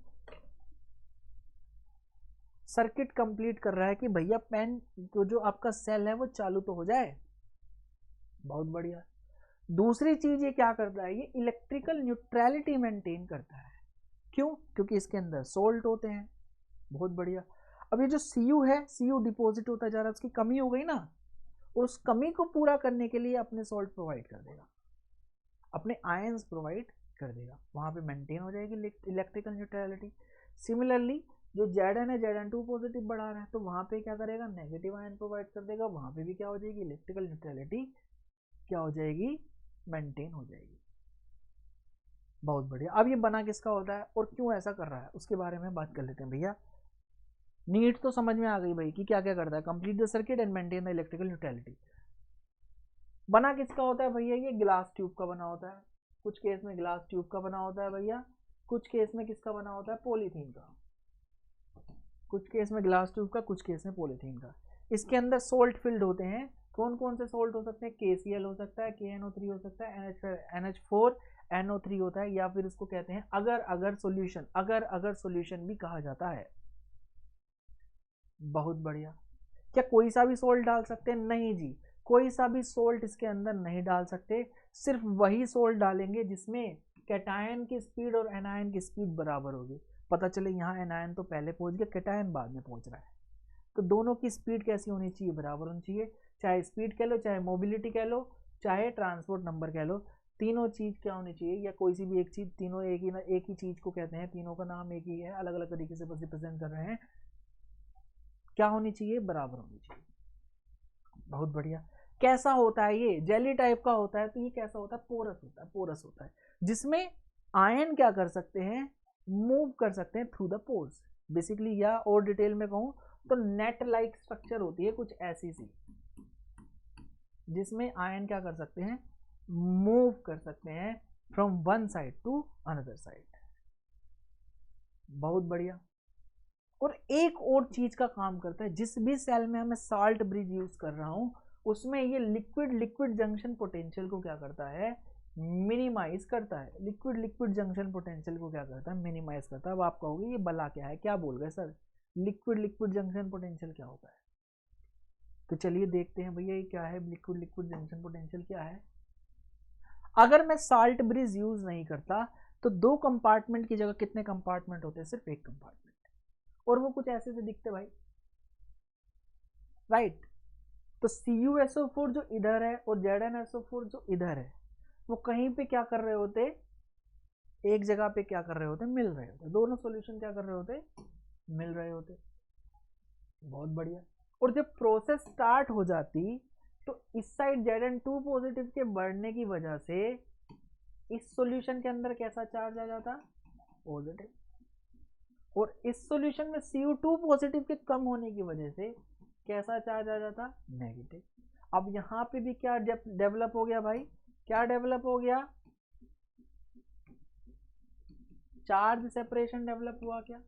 सर्किट कंप्लीट कर रहा है कि भैया पेन तो जो आपका सेल है वो चालू तो हो जाए। बहुत बढ़िया। दूसरी चीज ये क्या करता है, ये इलेक्ट्रिकल न्यूट्रलिटी मेंटेन करता है। क्यों, क्योंकि इसके अंदर सोल्ट होते हैं। बहुत बढ़िया। अब ये जो Cu है, Cu डिपॉजिट होता जा रहा है, उसकी कमी हो गई ना, उस कमी को पूरा करने के लिए अपने सॉल्ट प्रोवाइड कर देगा, अपने आयंस प्रोवाइड कर देगा, वहां पे मेंटेन हो जाएगी इलेक्ट्रिकल न्यूट्रलिटी। सिमिलरली जो Zn है, Zn2 पॉजिटिव बढ़ा रहा है, तो वहां पे क्या करेगा, नेगेटिव आयन प्रोवाइड कर देगा, वहां पे भी क्या हो जाएगी, इलेक्ट्रिकल न्यूट्रलिटी क्या हो जाएगी, मेंटेन हो जाएगी। बहुत बढ़िया। अब ये बना किसका होता है और क्यों ऐसा कर रहा है उसके बारे में बात कर लेते हैं भैया। नीड तो समझ में आ गई भाई कि क्या क्या करता है, complete the circuit and maintain the electrical neutrality. बना किसका होता है भैया, ये ग्लास ट्यूब का बना होता है। कुछ केस में ग्लास ट्यूब का बना होता है भैया, कुछ केस में किसका बना होता है, पॉलीथीन का। कुछ केस में ग्लास ट्यूब का, कुछ केस में पॉलीथीन का। इसके अंदर सोल्ट फिल्ड होते हैं। कौन कौन से सोल्ट हो सकते हैं, KCl हो सकता है, KNO3 हो सकता है, NH4NO3 होता है, या फिर इसको कहते हैं अगर सॉल्यूशन, अगर सॉल्यूशन भी कहा जाता है। बहुत बढ़िया। क्या कोई सा भी सोल्ट डाल सकते हैं, नहीं जी, कोई सा भी सोल्ट इसके अंदर नहीं डाल सकते। सिर्फ वही सोल्ट डालेंगे जिसमें कैटायन की स्पीड और एनायन की स्पीड बराबर होगी। पता चले यहाँ एनायन तो पहले पहुंच गया, कैटायन बाद में पहुंच रहा है, तो दोनों की स्पीड कैसी होनी चाहिए, बराबर होनी चाहिए। चाहे स्पीड कह लो, चाहे मोबिलिटी कह लो, चाहे ट्रांसपोर्ट नंबर कह लो, तीनों चीज क्या होनी चाहिए, या कोई सी भी एक चीज, तीनों एक ही चीज को कहते हैं, तीनों का नाम एक ही है, अलग अलग तरीके से बस रिप्रेजेंट कर रहे हैं। क्या होनी चाहिए, बराबर होनी चाहिए। बहुत बढ़िया। कैसा होता है ये, जेली टाइप का होता है, तो ये कैसा होता है, पोरस होता है, जिसमें आयन क्या कर सकते हैं, मूव कर सकते हैं थ्रू द पोर्स बेसिकली। या और डिटेल में कहूं तो नेट लाइक स्ट्रक्चर होती है कुछ ऐसी सी, जिसमें आयन क्या कर सकते हैं, मूव कर सकते हैं from one side to another side. बहुत बढ़िया। और एक और चीज का काम करता है, जिस भी सेल में मैं साल्ट ब्रिज यूज कर रहा हूं उसमें ये लिक्विड जंक्शन पोटेंशियल को क्या करता है, मिनिमाइज करता है। लिक्विड लिक्विड जंक्शन पोटेंशियल को क्या करता है, मिनिमाइज करता है। अब आप कहोगे ये भला क्या है, क्या बोल गए sir, liquid liquid junction potential क्या होता है? तो चलिए देखते हैं भैया ये क्या है, लिक्विड लिक्विड जंक्शन पोटेंशियल क्या है। अगर मैं साल्ट ब्रिज यूज नहीं करता तो 2 कंपार्टमेंट की जगह कितने कंपार्टमेंट होते हैं, सिर्फ 1 कंपार्टमेंट, और वो कुछ ऐसे से दिखते भाई, राइट। तो CuSO4 जो इधर है और ZnSO4 जो इधर है, वो कहीं पे क्या कर रहे होते, एक जगह पे क्या कर रहे होते, मिल रहे होते, दोनों सॉल्यूशन क्या कर रहे होते, मिल रहे होते। बहुत बढ़िया। और जब प्रोसेस स्टार्ट हो जाती तो इस साइड Zn2 पॉजिटिव के बढ़ने की वजह से इस सॉल्यूशन के अंदर कैसा चार्ज आ जाता, पॉजिटिव, और इस सॉल्यूशन में Cu2 पॉजिटिव के कम होने की वजह से कैसा चार्ज आ जाता, नेगेटिव। अब यहां पे भी क्या डेवलप हो गया भाई, क्या डेवलप हो गया, चार्ज सेपरेशन डेवलप हुआ क्या,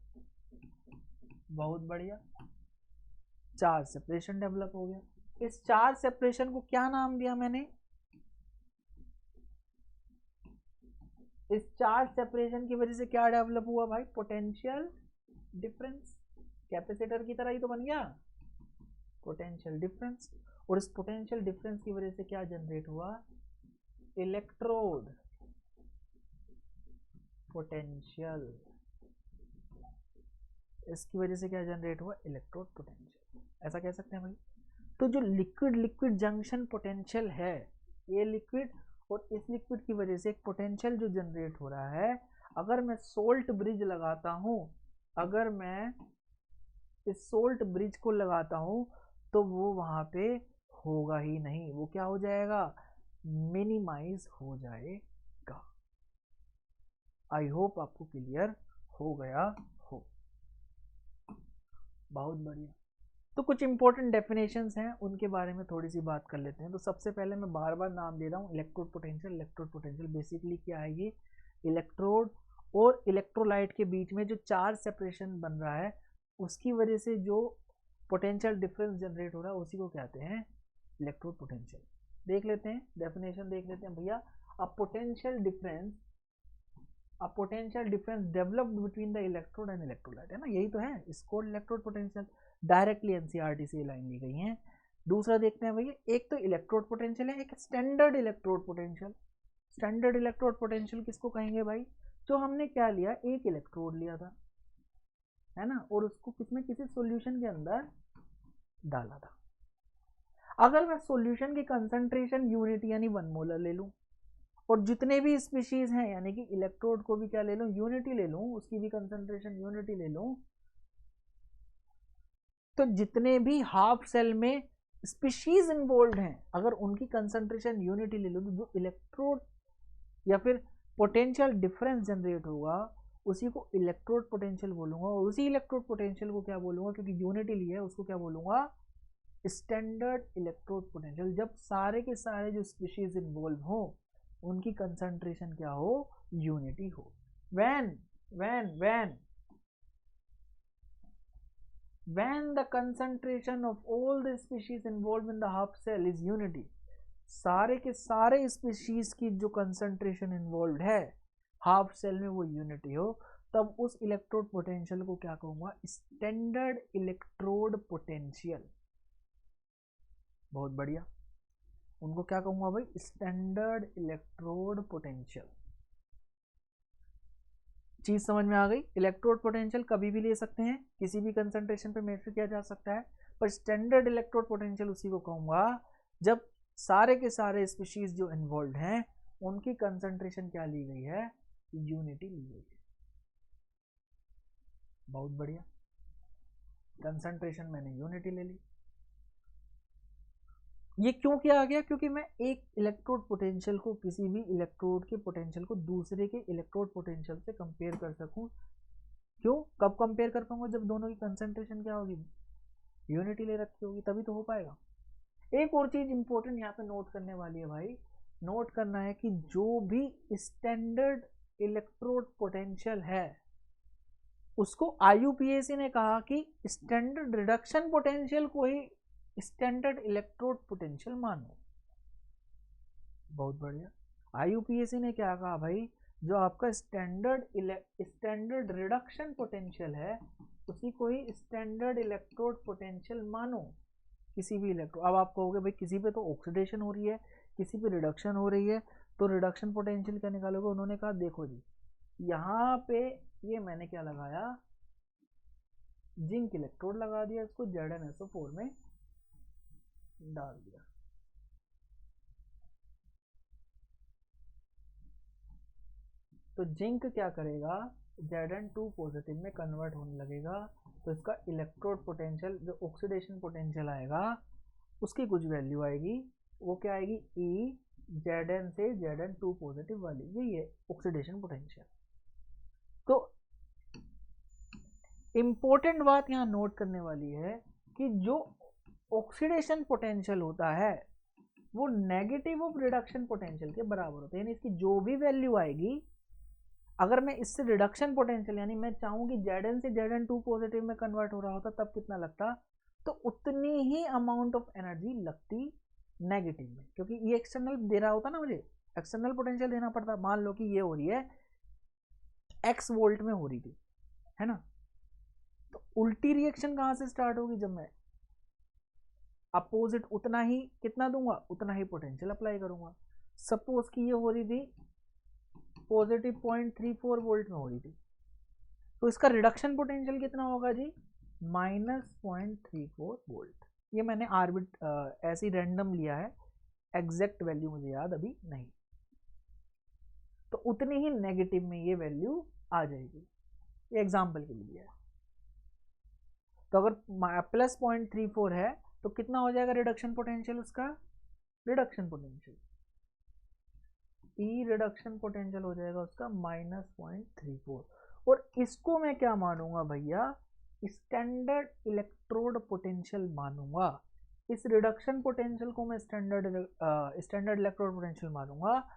बहुत बढ़िया, चार्ज सेपरेशन डेवलप हो गया। इस चार्ज सेपरेशन को क्या नाम दिया मैंने, इस चार्ज सेपरेशन की वजह से क्या डेवलप हुआ भाई, पोटेंशियल डिफरेंस। कैपेसिटर की तरह ही तो बन गया, पोटेंशियल डिफरेंस। और इस पोटेंशियल डिफरेंस की वजह से क्या जनरेट हुआ, इलेक्ट्रोड पोटेंशियल। इसकी वजह से क्या जनरेट हुआ, इलेक्ट्रोड पोटेंशियल, ऐसा कह सकते हैं भाई। तो जो लिक्विड लिक्विड जंक्शन पोटेंशियल है, ये लिक्विड और इस लिक्विड की वजह से एक पोटेंशियल जो जनरेट हो रहा है, अगर मैं सोल्ट ब्रिज लगाता हूं, अगर मैं इस सोल्ट ब्रिज को लगाता हूं तो वो वहां पे होगा ही नहीं, वो क्या हो जाएगा, मिनिमाइज हो जाएगा। आई होप आपको क्लियर हो गया हो, बहुत बढ़िया। तो कुछ इंपॉर्टेंट डेफिनेशंस हैं, उनके बारे में थोड़ी सी बात कर लेते हैं। तो सबसे पहले मैं बार बार नाम दे रहा हूँ, electrode potential. Electrode potential basically क्या है, ये इलेक्ट्रोड और इलेक्ट्रोलाइट के बीच में जो चार्ज सेपरेशन बन रहा है उसकी वजह से जो पोटेंशियल डिफरेंस जनरेट हो रहा है उसी को कहते हैं इलेक्ट्रोड पोटेंशियल। देख लेते हैं डेफिनेशन, देख लेते हैं भैया। A potential difference developed between the electrode and electrolyte, है ना, यही तो है, इसको इलेक्ट्रोड पोटेंशियल डायरेक्टली एनसीईआरटी से लाइन दी गई है। दूसरा देखते हैं भैया, एक तो इलेक्ट्रोड पोटेंशियल है, एक standard electrode potential. Standard electrode potential किसको कहेंगे भाई, जो हमने क्या लिया, एक इलेक्ट्रोड लिया था, है ना, और उसको किसमें, किसी सॉल्यूशन के अंदर डाला था। अगर मैं सॉल्यूशन की कंसंट्रेशन यूनिट यानी 1 मोलर ले लूं, और जितने भी स्पीशीज हैं यानी कि इलेक्ट्रोड को भी क्या ले लूं, यूनिटी ले लूं, उसकी भी कंसंट्रेशन यूनिटी ले लूं, तो जितने भी हाफ सेल में स्पीशीज इन्वॉल्व हैं अगर उनकी कंसंट्रेशन यूनिटी ले लो, तो जो इलेक्ट्रोड या फिर पोटेंशियल डिफरेंस जनरेट होगा उसी को इलेक्ट्रोड पोटेंशियल बोलूंगा। और उसी इलेक्ट्रोड पोटेंशियल को क्या बोलूंगा, क्योंकि यूनिटी लिया है, उसको क्या बोलूंगा, स्टैंडर्ड इलेक्ट्रोड पोटेंशियल। जब सारे के सारे जो स्पीशीज इन्वॉल्व हो उनकी कंसंट्रेशन क्या हो, यूनिटी हो। when the concentration of all the species involved in the half cell is unity, सारे के सारे स्पीशीज की जो कंसंट्रेशन इन्वॉल्व है हाफ सेल में वो यूनिटी हो, तब उस इलेक्ट्रोड पोटेंशियल को क्या कहूंगा, स्टैंडर्ड इलेक्ट्रोड पोटेंशियल। बहुत बढ़िया, उनको क्या कहूंगा भाई, स्टैंडर्ड इलेक्ट्रोड पोटेंशियल। चीज समझ में आ गई। इलेक्ट्रोड पोटेंशियल कभी भी ले सकते हैं, किसी भी कंसंट्रेशन पे मेजर किया जा सकता है, पर स्टैंडर्ड इलेक्ट्रोड पोटेंशियल उसी को कहूंगा जब सारे के सारे स्पीशीज जो इन्वॉल्व हैं उनकी कंसंट्रेशन क्या ली गई है, यूनिटी ली गई है। बहुत बढ़िया, कंसंट्रेशन मैंने यूनिटी ले ली। ये क्यों किया गया, क्योंकि मैं एक इलेक्ट्रोड पोटेंशियल को, किसी भी इलेक्ट्रोड के पोटेंशियल को दूसरे के इलेक्ट्रोड पोटेंशियल से कंपेयर कर सकूं। क्यों, कब कंपेयर कर पाऊंगा, जब दोनों की कंसंट्रेशन क्या होगी, यूनिटी ले रखी होगी, तभी तो हो पाएगा। एक और चीज इंपॉर्टेंट यहाँ पे नोट करने वाली है भाई, नोट करना है कि जो भी स्टैंडर्ड इलेक्ट्रोड पोटेंशियल है उसको IUPAC ने कहा कि स्टैंडर्ड रिडक्शन पोटेंशियल को ही स्टैंडर्ड इलेक्ट्रोड पोटेंशियल मानो। बहुत बढ़िया। IUPAC ने क्या कहा भाई, जो आपका स्टैंडर्ड रिडक्शन पोटेंशियल है उसी को ही स्टैंडर्ड इलेक्ट्रोड पोटेंशियल मानो, किसी भी इलेक्ट्रोड। अब आप कहोगे भाई किसी पे तो ऑक्सीडेशन हो रही है, किसी पे रिडक्शन हो रही है, तो रिडक्शन पोटेंशियल क्या निकालोगे। उन्होंने कहा देखो जी, यहाँ पे ये मैंने क्या लगाया, जिंक इलेक्ट्रोड लगा दिया, इसको ZnSO4 में डाल दिया। तो जिंक क्या करेगा, Zn2 पॉजिटिव में कन्वर्ट होने लगेगा, तो इसका इलेक्ट्रोड पोटेंशियल, जो ऑक्सीडेशन पोटेंशियल आएगा उसकी कुछ वैल्यू आएगी, वो क्या आएगी, E Zn से Zn2 पॉजिटिव वाली, यही है ऑक्सीडेशन पोटेंशियल। तो इंपॉर्टेंट बात यहाँ नोट करने वाली है कि जो ऑक्सीडेशन पोटेंशियल होता है वो नेगेटिव ऑफ रिडक्शन पोटेंशियल के बराबर होता है, यानी इसकी जो भी वैल्यू आएगी, अगर मैं इससे रिडक्शन पोटेंशियल यानी मैं चाहूँ कि Zn से Zn2 पॉजिटिव में कन्वर्ट हो रहा होता तब कितना लगता, तो उतनी ही अमाउंट ऑफ एनर्जी लगती नेगेटिव में, क्योंकि ये एक्सटर्नल दे रहा होता ना, मुझे एक्सटर्नल पोटेंशियल देना पड़ता। मान लो कि ये हो रही है x वोल्ट में हो रही थी, है ना, तो उल्टी रिएक्शन कहां से स्टार्ट होगी, जब मैं अपोजिट उतना ही कितना दूंगा, उतना ही पोटेंशियल अप्लाई करूंगा। सपोज कि ये हो रही थी पॉजिटिव 0.34 वोल्ट में हो रही थी, तो इसका रिडक्शन पोटेंशियल कितना होगा जी, -0.34 वोल्ट। ये मैंने ऐसी रैंडम लिया है, एग्जैक्ट वैल्यू मुझे याद अभी नहीं, तो उतनी ही नेगेटिव में ये वैल्यू आ जाएगी, ये एग्जाम्पल के लिए है। तो अगर +0.34 है तो कितना हो जाएगा रिडक्शन पोटेंशियल, उसका रिडक्शन पोटेंशियल ई रिडक्शन पोटेंशियल हो जाएगा उसका -0.34, और इसको मैं क्या मानूंगा भैया, स्टैंडर्ड इलेक्ट्रोड पोटेंशियल मानूंगा। इस रिडक्शन पोटेंशियल को मैं स्टैंडर्ड इलेक्ट्रोड पोटेंशियल मानूंगा,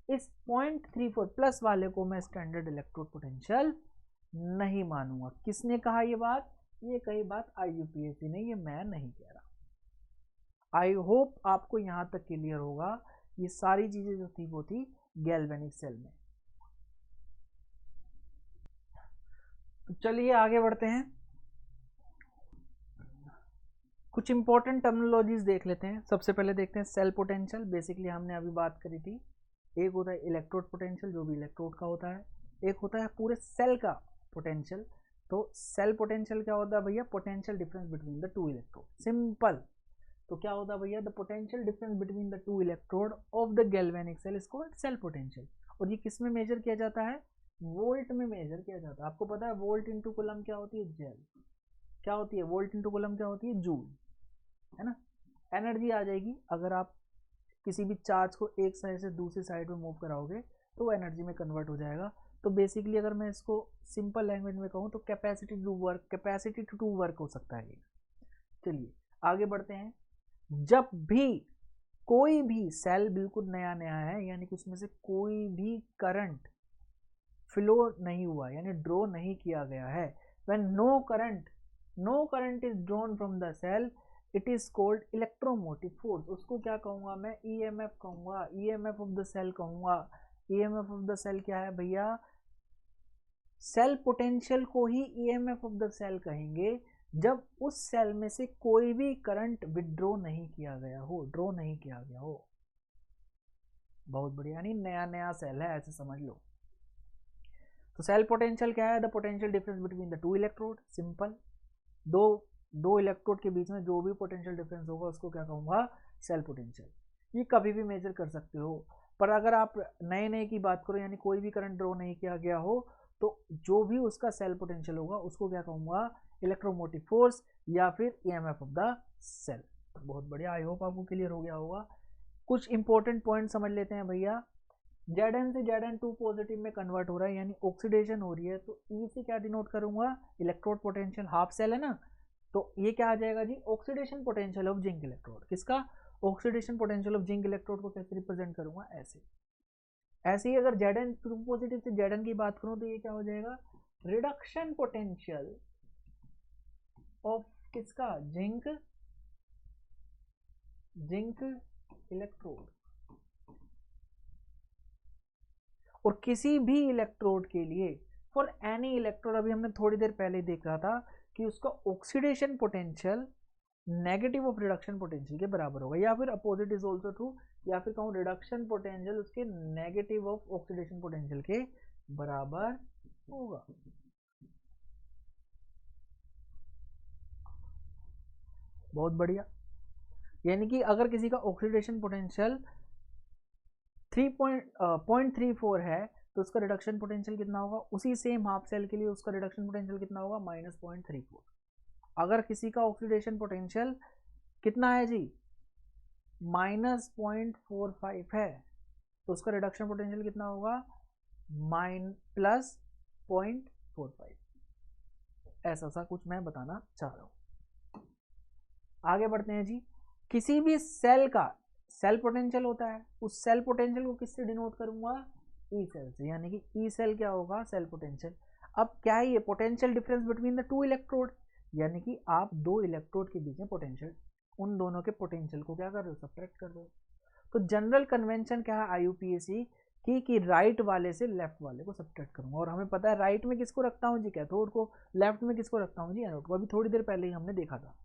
इस 0.34 प्लस वाले को मैं स्टैंडर्ड इलेक्ट्रोड पोटेंशियल नहीं मानूंगा। किसने कहा ये बात, ये कही बात IUPAC ने, ये मैं नहीं कह रहा। आई होप आपको यहां तक क्लियर होगा। ये सारी चीजें जो थी वो थी गैल्वेनिक सेल में। तो चलिए आगे बढ़ते हैं, कुछ इंपॉर्टेंट टर्मिनोलॉजीज देख लेते हैं। सबसे पहले देखते हैं सेल पोटेंशियल। बेसिकली हमने अभी बात करी थी, एक होता है इलेक्ट्रोड पोटेंशियल जो भी इलेक्ट्रोड का होता है, एक होता है पूरे सेल का पोटेंशियल। तो सेल पोटेंशियल क्या होता है भैया, potential difference between the two electrode, simple. तो क्या होता है भैया, the potential difference between the two electrode of the galvanic cell is called cell potential. और ये किस में मेजर किया जाता है, वोल्ट में मेजर किया जाता है। आपको पता है वोल्ट इंटू कूलम क्या होती है, जेल क्या होती है, वोल्ट इंटू कूलम क्या होती है, जूल, है ना। एनर्जी आ जाएगी, अगर आप किसी भी चार्ज को एक साइड से दूसरी साइड में मूव कराओगे तो वो एनर्जी में कन्वर्ट हो जाएगा। तो बेसिकली अगर मैं इसको सिंपल लैंग्वेज में कहूँ तो कैपेसिटी टू वर्क हो सकता है। चलिए आगे बढ़ते हैं। जब भी कोई भी सेल बिल्कुल नया नया है, यानी कि उसमें से कोई भी करंट फ्लो नहीं हुआ, यानी ड्रॉ नहीं किया गया है, when no current is drawn from the cell, it is called electromotive force. उसको क्या कहूंगा मैं, EMF कहूंगा, EMF ऑफ द सेल कहूंगा। EMF ऑफ द सेल क्या है भैया, सेल पोटेंशियल को ही EMF ऑफ द सेल कहेंगे जब उस सेल में से कोई भी करंट विड्रॉ नहीं किया गया हो, ड्रॉ नहीं किया गया हो। बहुत बढ़िया, यानी नया नया सेल है, ऐसे समझ लो। तो सेल पोटेंशियल क्या है, the potential difference between the two electrode, simple. दो इलेक्ट्रोड के बीच में जो भी पोटेंशियल डिफरेंस होगा उसको क्या कहूंगा, सेल पोटेंशियल। ये कभी भी मेजर कर सकते हो, पर अगर आप नए नए की बात करो, यानी कोई भी करंट ड्रॉ नहीं किया गया हो, तो जो भी उसका सेल पोटेंशियल होगा उसको क्या कहूंगा, इलेक्ट्रोमोटिव फोर्स या फिर EMF ऑफ द सेल। बहुत बढ़िया, आई होप आपको क्लियर हो गया होगा। कुछ इंपॉर्टेंट पॉइंट समझ लेते हैं भैया। Zn से Zn2 पॉजिटिव में कन्वर्ट हो रहा है, यानी ऑक्सीडेशन हो रही है, तो E से क्या डिनोट करूंगा, इलेक्ट्रोड पोटेंशियल, हाफ सेल है ना, तो ये क्या आ जाएगा जी, oxidation potential of zinc electrode. किसका, oxidation potential of zinc electrode को कैसे रिप्रेजेंट करूंगा, ऐसे ही अगर Zn2 पॉजिटिव से Zn की बात करूं तो ये क्या हो जाएगा, रिडक्शन पोटेंशियल ऑफ किसका, जिंक इलेक्ट्रोड। और किसी भी इलेक्ट्रोड के लिए फॉर एनी इलेक्ट्रोड, अभी हमने थोड़ी देर पहले देख रहा था कि उसका oxidation potential negative of reduction potential के बराबर होगा, या फिर अपोजिट इज ऑल्सो ट्रू, या फिर कहूँ रिडक्शन पोटेंशियल उसके नेगेटिव ऑफ ऑक्सीडेशन पोटेंशियल के बराबर होगा। बहुत बढ़िया। यानी कि अगर किसी का ऑक्सीडेशन पोटेंशियल 0.34 है तो उसका रिडक्शन पोटेंशियल कितना होगा, उसी सेम हाफ सेल के लिए उसका रिडक्शन पोटेंशियल कितना होगा, -0.34। अगर किसी का ऑक्सीडेशन पोटेंशियल कितना है जी, -0.45 है तो उसका रिडक्शन पोटेंशियल कितना होगा, +0.45। ऐसा सा कुछ मैं बताना चाह रहा हूं। आगे बढ़ते हैं जी। किसी भी सेल का सेल पोटेंशियल होता है, उस सेल पोटेंशियल को किससे डिनोट करूंगा, ई सेल से, यानी कि ई सेल क्या होगा, सेल पोटेंशियल। अब क्या है ये, potential difference between the two electrode, यानी कि आप दो इलेक्ट्रोड के बीच में पोटेंशियल, उन दोनों के पोटेंशियल को क्या कर रहे हो, सब्ट्रैक्ट कर रहे हो। तो जनरल कन्वेंशन क्या है IUPAC कि राइट वाले से लेफ्ट वाले को सब्ट्रैक्ट करूंगा, और हमें पता है राइट में किसको रखता हूँ जी, कैथोड को, लेफ्ट में किसको रखता हूँ जी, एनोड को। अभी थोड़ी देर पहले ही हमने देखा था।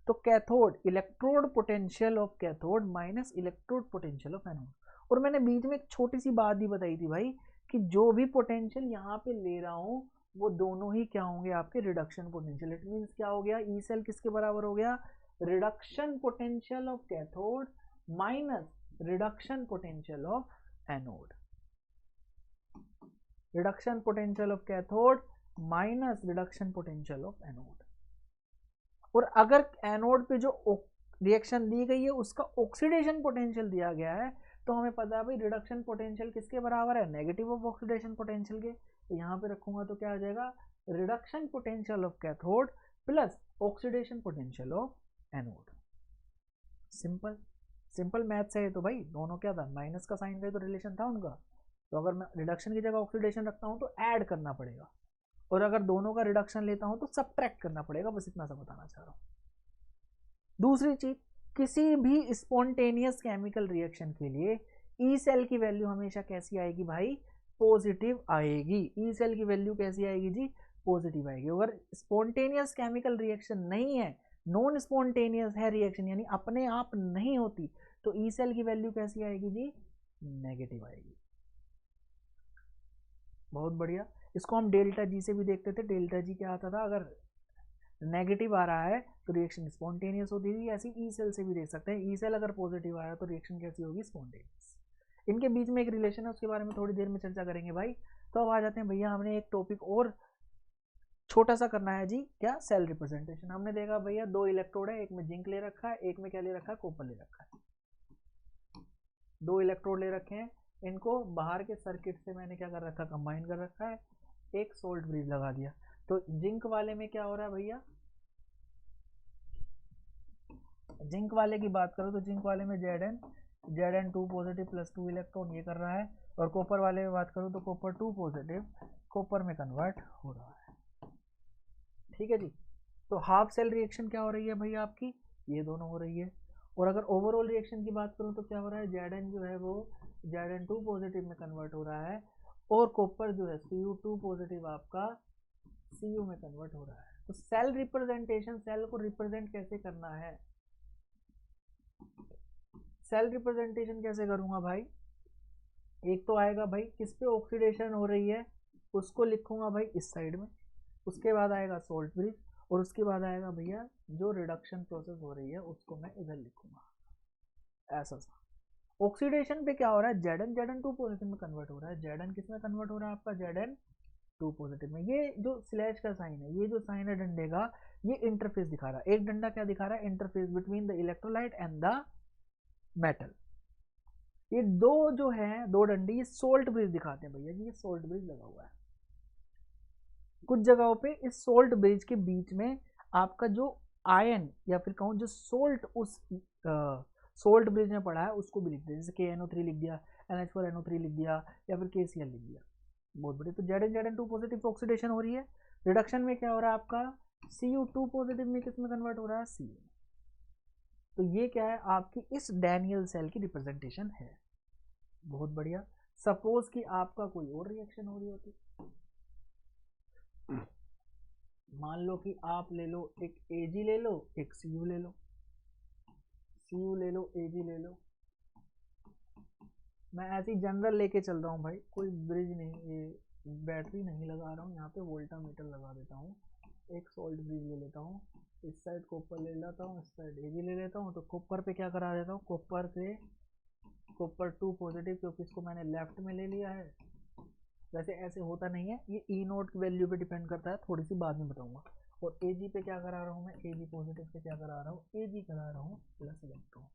तो cathode, electrode potential of cathode minus electrode potential of anode. और मैंने बीच में एक छोटी सी बात ही बताई थी भाई कि जो भी पोटेंशियल यहाँ पे ले रहा हूँ वो दोनों ही क्या होंगे, आपके रिडक्शन पोटेंशियल। इट मींस क्या हो गया, ई सेल किसके बराबर हो गया, reduction potential of cathode minus reduction potential of anode. Reduction potential of cathode minus reduction potential of anode. और अगर एनोड पे जो रिएक्शन दी गई है उसका ऑक्सीडेशन पोटेंशियल दिया गया है तो हमें पता है भाई रिडक्शन पोटेंशियल किसके बराबर है, नेगेटिव ऑफ ऑक्सीडेशन पोटेंशियल के। तो यहाँ पे रखूंगा तो क्या आ जाएगा, reduction potential of cathode plus oxidation potential of anode. Simple simple maths है तो भाई। दोनों क्या था, माइनस का साइन का तो रिलेशन था उनका, तो अगर मैं रिडक्शन की जगह ऑक्सीडेशन रखता हूँ तो ऐड करना पड़ेगा, और अगर दोनों का रिडक्शन लेता हूं तो सब्ट्रैक्ट करना पड़ेगा। बस इतना सा बताना चाह रहा हूं। दूसरी चीज, किसी भी स्पॉन्टेनियस केमिकल रिएक्शन के लिए ई सेल की वैल्यू हमेशा कैसी आएगी भाई, पॉजिटिव आएगी। ई सेल की वैल्यू कैसी आएगी जी, पॉजिटिव आएगी। अगर स्पॉन्टेनियस केमिकल रिएक्शन नहीं है, नॉन स्पॉन्टेनियस है रिएक्शन, यानी अपने आप नहीं होती, तो ई सेल की वैल्यू कैसी आएगी जी, नेगेटिव आएगी। बहुत बढ़िया। इसको हम डेल्टा जी से भी देखते थे। डेल्टा जी क्या आता था, अगर नेगेटिव आ रहा है तो रिएक्शन स्पॉन्टेनियस होती थी। ऐसी ई सेल से भी देख सकते हैं, ई सेल अगर पॉजिटिव आ रहा है तो रिएक्शन कैसी होगी, स्पॉन्टेनियस। इनके बीच में एक रिलेशन है, उसके बारे में थोड़ी देर में चर्चा करेंगे भाई। तो अब आ जाते हैं भैया, हमने एक टॉपिक और छोटा सा करना है जी, क्या, सेल रिप्रेजेंटेशन। हमने देखा भैया दो इलेक्ट्रोड है, एक में जिंक ले रखा है, एक में क्या ले रखा है, कॉपर ले रखा है। दो इलेक्ट्रोड ले रखे हैं, इनको बाहर के सर्किट से मैंने क्या कर रखा, कंबाइन कर रखा है, एक सोल्ट ब्रिज लगा दिया। तो जिंक वाले में क्या हो रहा है भैया, जिंक वाले की बात करो तो जिंक वाले में Zn2 पॉजिटिव प्लस 2 इलेक्ट्रॉन ये कर रहा है, और कॉपर वाले में बात करो तो कॉपर 2 पॉजिटिव कॉपर में कन्वर्ट हो रहा है। ठीक है जी। तो हाफ सेल रिएक्शन क्या हो रही है भैया आपकी, ये दोनों हो रही है। और अगर ओवरऑल रिएक्शन की बात करूं तो क्या हो रहा है, Zn जो है वो Zn2 पॉजिटिव में कन्वर्ट हो रहा है, और कॉपर जो है Cu2 पॉजिटिव आपका Cu में कन्वर्ट हो रहा है। तो सेल रिप्रेजेंटेशन, सेल को रिप्रेजेंट कैसे करना है, सेल रिप्रेजेंटेशन कैसे करूंगा भाई, एक तो आएगा भाई किस पे ऑक्सीडेशन हो रही है उसको लिखूंगा भाई इस साइड में, उसके बाद आएगा सोल्ट ब्रिज, और उसके बाद आएगा भैया जो रिडक्शन प्रोसेस हो रही है उसको मैं इधर लिखूंगा ऐसा सा। ऑक्सीडेशन पे क्या हो रहा है, Zn2 पॉजिटिव में कन्वर्ट हो रहा है। Zn किस में कन्वर्ट हो रहा है आपका, Zn2 पॉजिटिव में। ये जो स्लैश का साइन है, ये जो साइन है डंडे का, ये इंटरफेस दिखा रहा है। एक डंडा क्या दिखा रहा है, interface between the electrolyte and the metal. ये दो जो है, दो डंडे, ये सोल्ट ब्रिज दिखाते हैं भैया जी, ये सोल्ट ब्रिज लगा हुआ है। कुछ जगहों पे इस सोल्ट ब्रिज के बीच में आपका जो आयन या फिर कहूँ जो सोल्ट उस सोल्ट ब्रिज में पड़ा है उसको भी लिख दिया, जैसे KNO3 लिख दिया, NH4NO3 लिख दिया, या फिर KCl लिख दिया। बहुत बढ़िया। तो Zn2 पॉजिटिव ऑक्सीडेशन हो रही है। रिडक्शन में क्या हो रहा है आपका, Cu2 पॉजिटिव में किस में कन्वर्ट हो रहा है, Cu। तो ये क्या है आपकी इस डैनियल सेल की रिप्रेजेंटेशन है। बहुत बढ़िया। सपोज कि आपका कोई और रिएक्शन हो रही होती, मान लो कि आप ले लो एक Ag ले लो, एक Cu ले लो, Cu ले लो, Ag ले लो। मैं ऐसी जनरल लेके चल रहा हूँ भाई, कोई ब्रिज नहीं, ये बैटरी नहीं लगा रहा हूँ, यहाँ पे वोल्टामीटर लगा देता हूँ। एक सोल्ट ब्रिज ले लेता हूँ, इस साइड कॉपर ले लेता हूँ, इस साइड Ag ले लेता हूँ। तो कॉपर पे क्या करा देता हूँ, कॉपर 2 पॉजिटिव, क्योंकि इसको मैंने लेफ्ट में ले लिया है। वैसे ऐसे होता नहीं है, ये ई नोट की वैल्यू पे डिपेंड करता है, थोड़ी सी बाद में बताऊंगा। और Ag पे क्या करा रहा हूँ मैं, Ag पॉजिटिव पे क्या करा रहा हूँ, Ag करा रहा हूँ प्लस इलेक्ट्रॉन।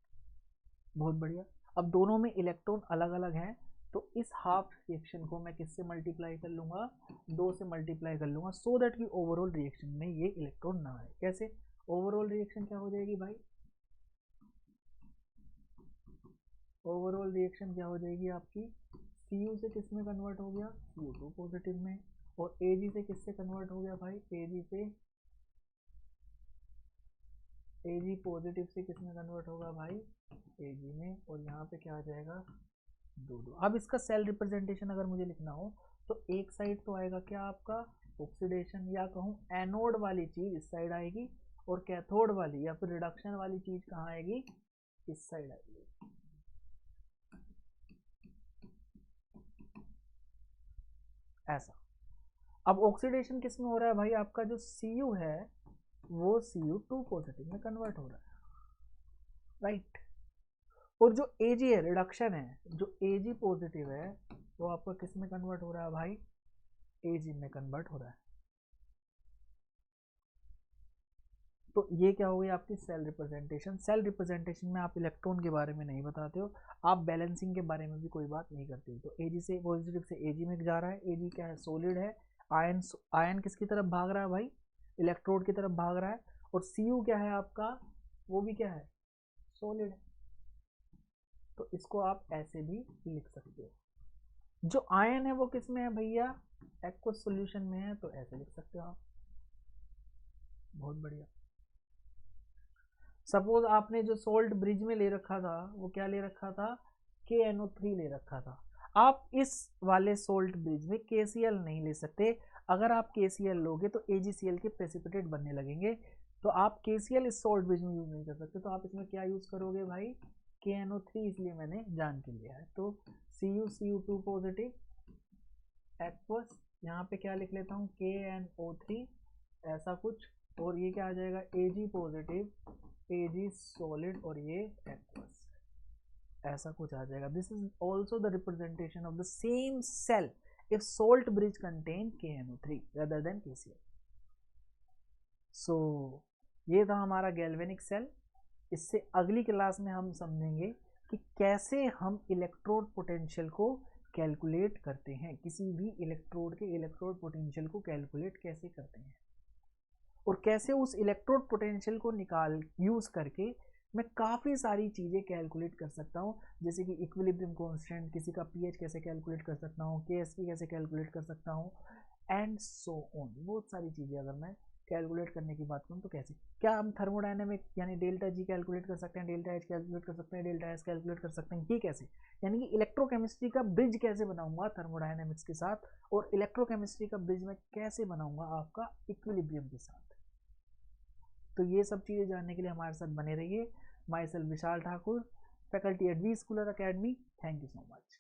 बहुत बढ़िया। अब दोनों में इलेक्ट्रॉन अलग अलग हैं, तो इस हाफ रिएक्शन को मैं किससे मल्टीप्लाई कर लूंगा, 2 से मल्टीप्लाई कर लूंगा, सो दैट कि ओवरऑल रिएक्शन में ये इलेक्ट्रॉन ना आए। कैसे ओवरऑल रिएक्शन क्या हो जाएगी भाई, ओवरऑल रिएक्शन क्या हो जाएगी आपकी, Cu से किस में कन्वर्ट हो गया, Cu2 पॉजिटिव में, और Ag से किससे कन्वर्ट हो गया भाई, Ag पॉजिटिव से किस में कन्वर्ट होगा भाई, Ag में, और यहाँ पे क्या आ जाएगा 2। अब इसका सेल रिप्रेजेंटेशन अगर मुझे लिखना हो तो एक साइड तो आएगा क्या आपका ऑक्सीडेशन, या कहूँ एनोड वाली चीज इस साइड आएगी, और कैथोड वाली या फिर रिडक्शन वाली चीज कहाँ आएगी, इस साइड आएगी। ऐसा। अब ऑक्सीडेशन किस में हो रहा है भाई, आपका जो Cu है वो Cu2 पॉजिटिव में कन्वर्ट हो रहा है, राइट। और जो Ag है रिडक्शन है, जो Ag पॉजिटिव है वो आपका किस में कन्वर्ट हो रहा है भाई, Ag में कन्वर्ट हो रहा है। तो ये क्या हो गई आपकी सेल रिप्रेजेंटेशन। सेल रिप्रेजेंटेशन में आप इलेक्ट्रॉन के बारे में नहीं बताते हो, आप बैलेंसिंग के बारे में भी कोई बात नहीं करते हो। तो Ag से पॉजिटिव से Ag में जा रहा है, Ag क्या है सॉलिड है, आयन किसकी तरफ भाग रहा है भाई, इलेक्ट्रोड की तरफ भाग रहा है। और Cu क्या है आपका, वो भी क्या है सॉलिड है। तो इसको आप ऐसे भी लिख सकते हो, जो आयन है वो किस में है भैया, एक्वस सॉल्यूशन में है, तो ऐसे लिख सकते हो आप। बहुत बढ़िया। सपोज आपने जो सोल्ट ब्रिज में ले रखा था वो क्या ले रखा था, KNO3 ले रखा था। आप इस वाले सोल्ट ब्रिज में KCl नहीं ले सकते, अगर आप KCl लोगे तो AgCl के प्रेसिपिटेट बनने लगेंगे, तो आप KCl इस सोल्ट ब्रिज में यूज नहीं कर सकते। तो आप इसमें क्या यूज करोगे भाई, KNO3, इसलिए मैंने जान के लिया है। तो Cu2 पॉजिटिव एक्वस, यहाँ पे क्या लिख लेता हूँ KNO3 ऐसा कुछ, और ये क्या आ जाएगा Ag पॉजिटिव, Ag सॉलिड, और ये एक्वस, ऐसा कुछ आ जाएगा। This is also the representation of the same cell if salt bridge contain KNO3 rather than KCl। So ये था हमारा गैल्वेनिक सेल। इससे अगली क्लास में हम समझेंगे कि कैसे हम इलेक्ट्रोड पोटेंशियल को कैलकुलेट करते हैं, किसी भी इलेक्ट्रोड के इलेक्ट्रोड पोटेंशियल को कैलकुलेट कैसे करते हैं, और कैसे उस इलेक्ट्रोड पोटेंशियल को यूज करके मैं काफ़ी सारी चीज़ें कैलकुलेट कर सकता हूँ, जैसे कि इक्विलिब्रियम कांस्टेंट, किसी का पीएच कैसे कैलकुलेट कर सकता हूँ, केएसपी कैसे कैलकुलेट कर सकता हूँ, एंड सो ऑन। बहुत सारी चीज़ें अगर मैं कैलकुलेट करने की बात करूँ तो कैसे, क्या हम थर्मोडायनेमिक यानी डेल्टा जी कैलकुलेट कर सकते हैं, डेल्टा एच कैलकुलेट कर सकते हैं, डेल्टा एस कैलकुलेट कर सकते हैं, ये कैसे, यानी कि इलेक्ट्रोकेमिस्ट्री का ब्रिज कैसे बनाऊंगा थर्मोडायनेमिक्स के साथ, और इलेक्ट्रोकेमिस्ट्री का ब्रिज में कैसे बनाऊंगा आपका इक्विलिब्रियम के साथ। तो ये सब चीज़ें जानने के लिए हमारे साथ बने रहिए। Myself Vishal Thakur, faculty at V Schooler Academy. Thank you so much.